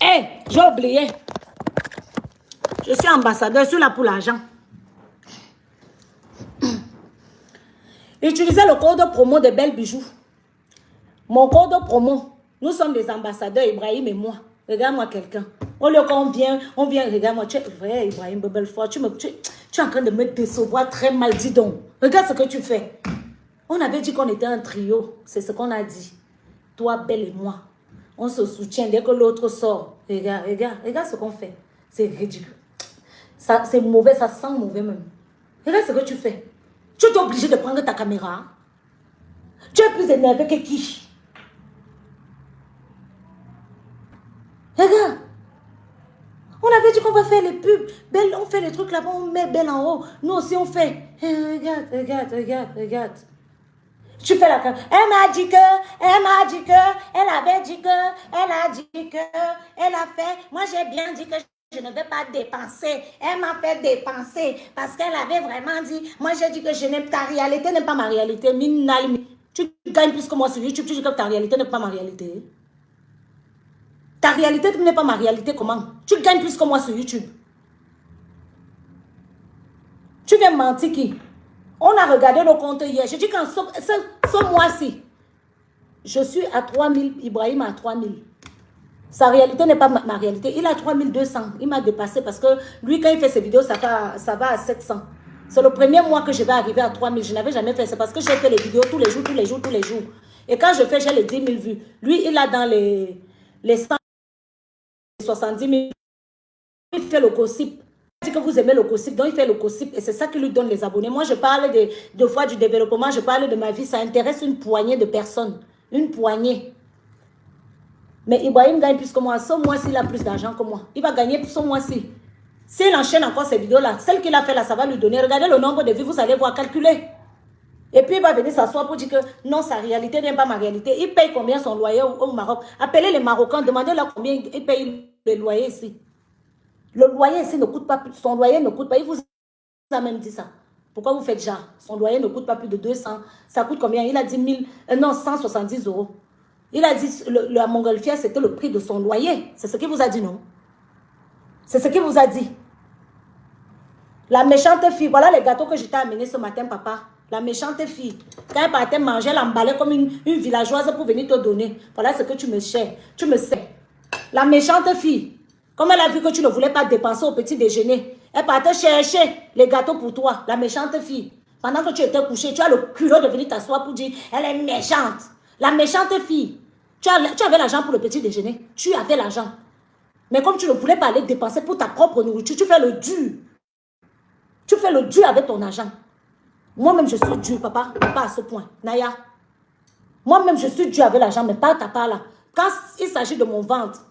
Hé, j'ai oublié. Je suis ambassadeur, je suis là pour l'argent. Utilisez le code promo de Belle Bijoux. Mon code promo. Nous sommes des ambassadeurs, Ibrahim et moi. Regarde-moi quelqu'un. Au lieu qu'on vient, regarde-moi. Tu es vrai, Ibrahim, belle foi. Tu es en train de me décevoir très mal, dis donc. Regarde ce que tu fais. On avait dit qu'on était un trio. C'est ce qu'on a dit. Toi, Belle et moi. On se soutient dès que l'autre sort. Regarde ce qu'on fait. C'est ridicule. C'est mauvais, ça sent mauvais même. Regarde ce que tu fais. Tu es obligé de prendre ta caméra. Tu es plus énervé que qui? Regarde. On avait dit qu'on va faire les pubs. Belle, on fait les trucs là-bas, on met Belle en haut. Nous aussi, on fait. Regarde. Tu fais la caméra. Elle m'a dit que, elle avait dit que, elle a dit que, elle a fait. Moi, j'ai bien dit que je ne vais pas dépenser. Elle m'a fait dépenser parce qu'elle avait vraiment dit. Moi, j'ai dit que je n'aime ta réalité, n'est pas ma réalité. Tu gagnes plus que moi sur YouTube. Tu dis que ta réalité n'est pas ma réalité. Ta réalité n'est pas ma réalité, comment? Tu gagnes plus que moi sur YouTube. Tu viens mentir qui? On a regardé le compte hier. Je dis qu'en ce mois-ci, je suis à 3000, Ibrahim à 3000. Sa réalité n'est pas ma réalité. Il a 3200. Il m'a dépassé parce que lui, quand il fait ses vidéos, ça va à 700. C'est le premier mois que je vais arriver à 3000. Je n'avais jamais fait ça parce que j'ai fait les vidéos tous les jours. Et quand je fais, j'ai les 10 000 vues. Lui, il a dans les 100 70 000. Il fait le gossip. Il dit que vous aimez le gossip, donc il fait le gossip et c'est ça qui lui donne les abonnés. Moi, je parle de fois du développement, je parle de ma vie. Ça intéresse une poignée de personnes. Une poignée. Mais Ibrahim gagne plus que moi. Ce mois-ci, il a plus d'argent que moi. Il va gagner pour ce mois-ci. S'il enchaîne encore ces vidéos-là, celle qu'il a fait là, ça va lui donner. Regardez le nombre de vues, vous allez voir, calculer. Et puis il va venir s'asseoir pour dire que non, sa réalité n'est pas ma réalité. Il paye combien son loyer au Maroc? Appelez les Marocains, demandez-leur combien ils payent le loyer ici. Le loyer ici ne coûte pas plus. Son loyer ne coûte pas. Il vous a même dit ça. Pourquoi vous faites genre? Son loyer ne coûte pas plus de 200. Ça coûte combien? Il a dit 170 euros. Il a dit la montgolfière, c'était le prix de son loyer. C'est ce qu'il vous a dit, non? C'est ce qu'il vous a dit. La méchante fille, voilà les gâteaux que je t'ai amenés ce matin, papa. La méchante fille, quand elle partait manger, elle emballait comme une villageoise pour venir te donner. Voilà ce que tu me sais. Tu me sais. La méchante fille, comme elle a vu que tu ne voulais pas dépenser au petit déjeuner, Elle partait chercher les gâteaux pour toi, la méchante fille. Pendant que tu étais couché, tu as le culot de venir t'asseoir pour dire, elle est méchante. La méchante fille. Tu avais l'argent pour le petit déjeuner. Tu avais l'argent. Mais comme tu ne voulais pas aller dépenser pour ta propre nourriture, tu fais le dur. Tu fais le dur avec ton argent. Moi-même, je suis dur, papa, mais pas à ce point. Naya. Moi-même, je suis dur avec l'argent, mais pas à ta part là. Quand il s'agit de mon ventre,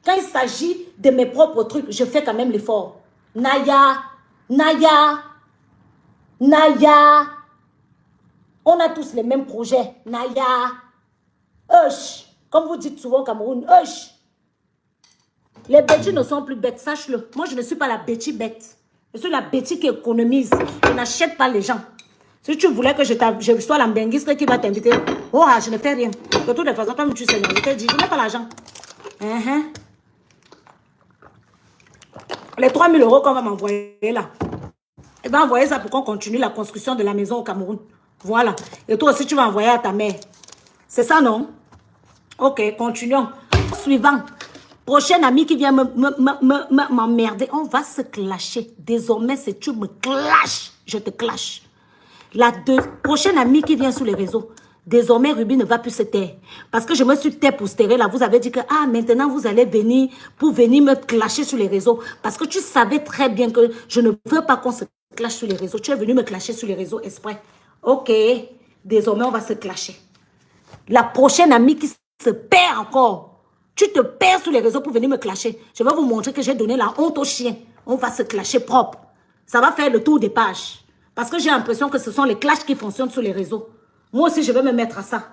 quand il s'agit de mes propres trucs, je fais quand même l'effort. Naya, Naya, Naya. On a tous les mêmes projets. Naya. Hush. Comme vous dites souvent au Cameroun, hush. Les bêtis ne sont plus bêtes, sache-le. Moi, je ne suis pas la bêtise bête. Je suis la bêtise qui économise. Je n'achète pas les gens. Si tu voulais que je sois la benguiste qui va t'inviter, oh, je ne fais rien. De toutes les façons, comme tu sais, je t'ai dit, je n'ai pas l'argent. Les 3 000 € qu'on va m'envoyer là, il va envoyer ça pour qu'on continue la construction de la maison au Cameroun. Voilà. Et toi aussi, tu vas envoyer à ta mère. C'est ça, non? Ok, continuons. Suivant. Prochaine amie qui vient m'emmerder. On va se clasher. Désormais, si tu me clashes, je te clash. La prochaine amie qui vient sur les réseaux. Désormais, Ruby ne va plus se taire. Parce que je me suis taire pour se taire là. Vous avez dit que, ah, maintenant, vous allez venir pour venir me clasher sur les réseaux. Parce que tu savais très bien que je ne veux pas qu'on se clash sur les réseaux. Tu es venu me clasher sur les réseaux exprès. Ok. Désormais, on va se clasher. La prochaine amie qui se perd encore. Tu te perds sur les réseaux pour venir me clasher. Je vais vous montrer que j'ai donné la honte au chien. On va se clasher propre. Ça va faire le tour des pages. Parce que j'ai l'impression que ce sont les clashs qui fonctionnent sur les réseaux. Moi aussi, je vais me mettre à ça.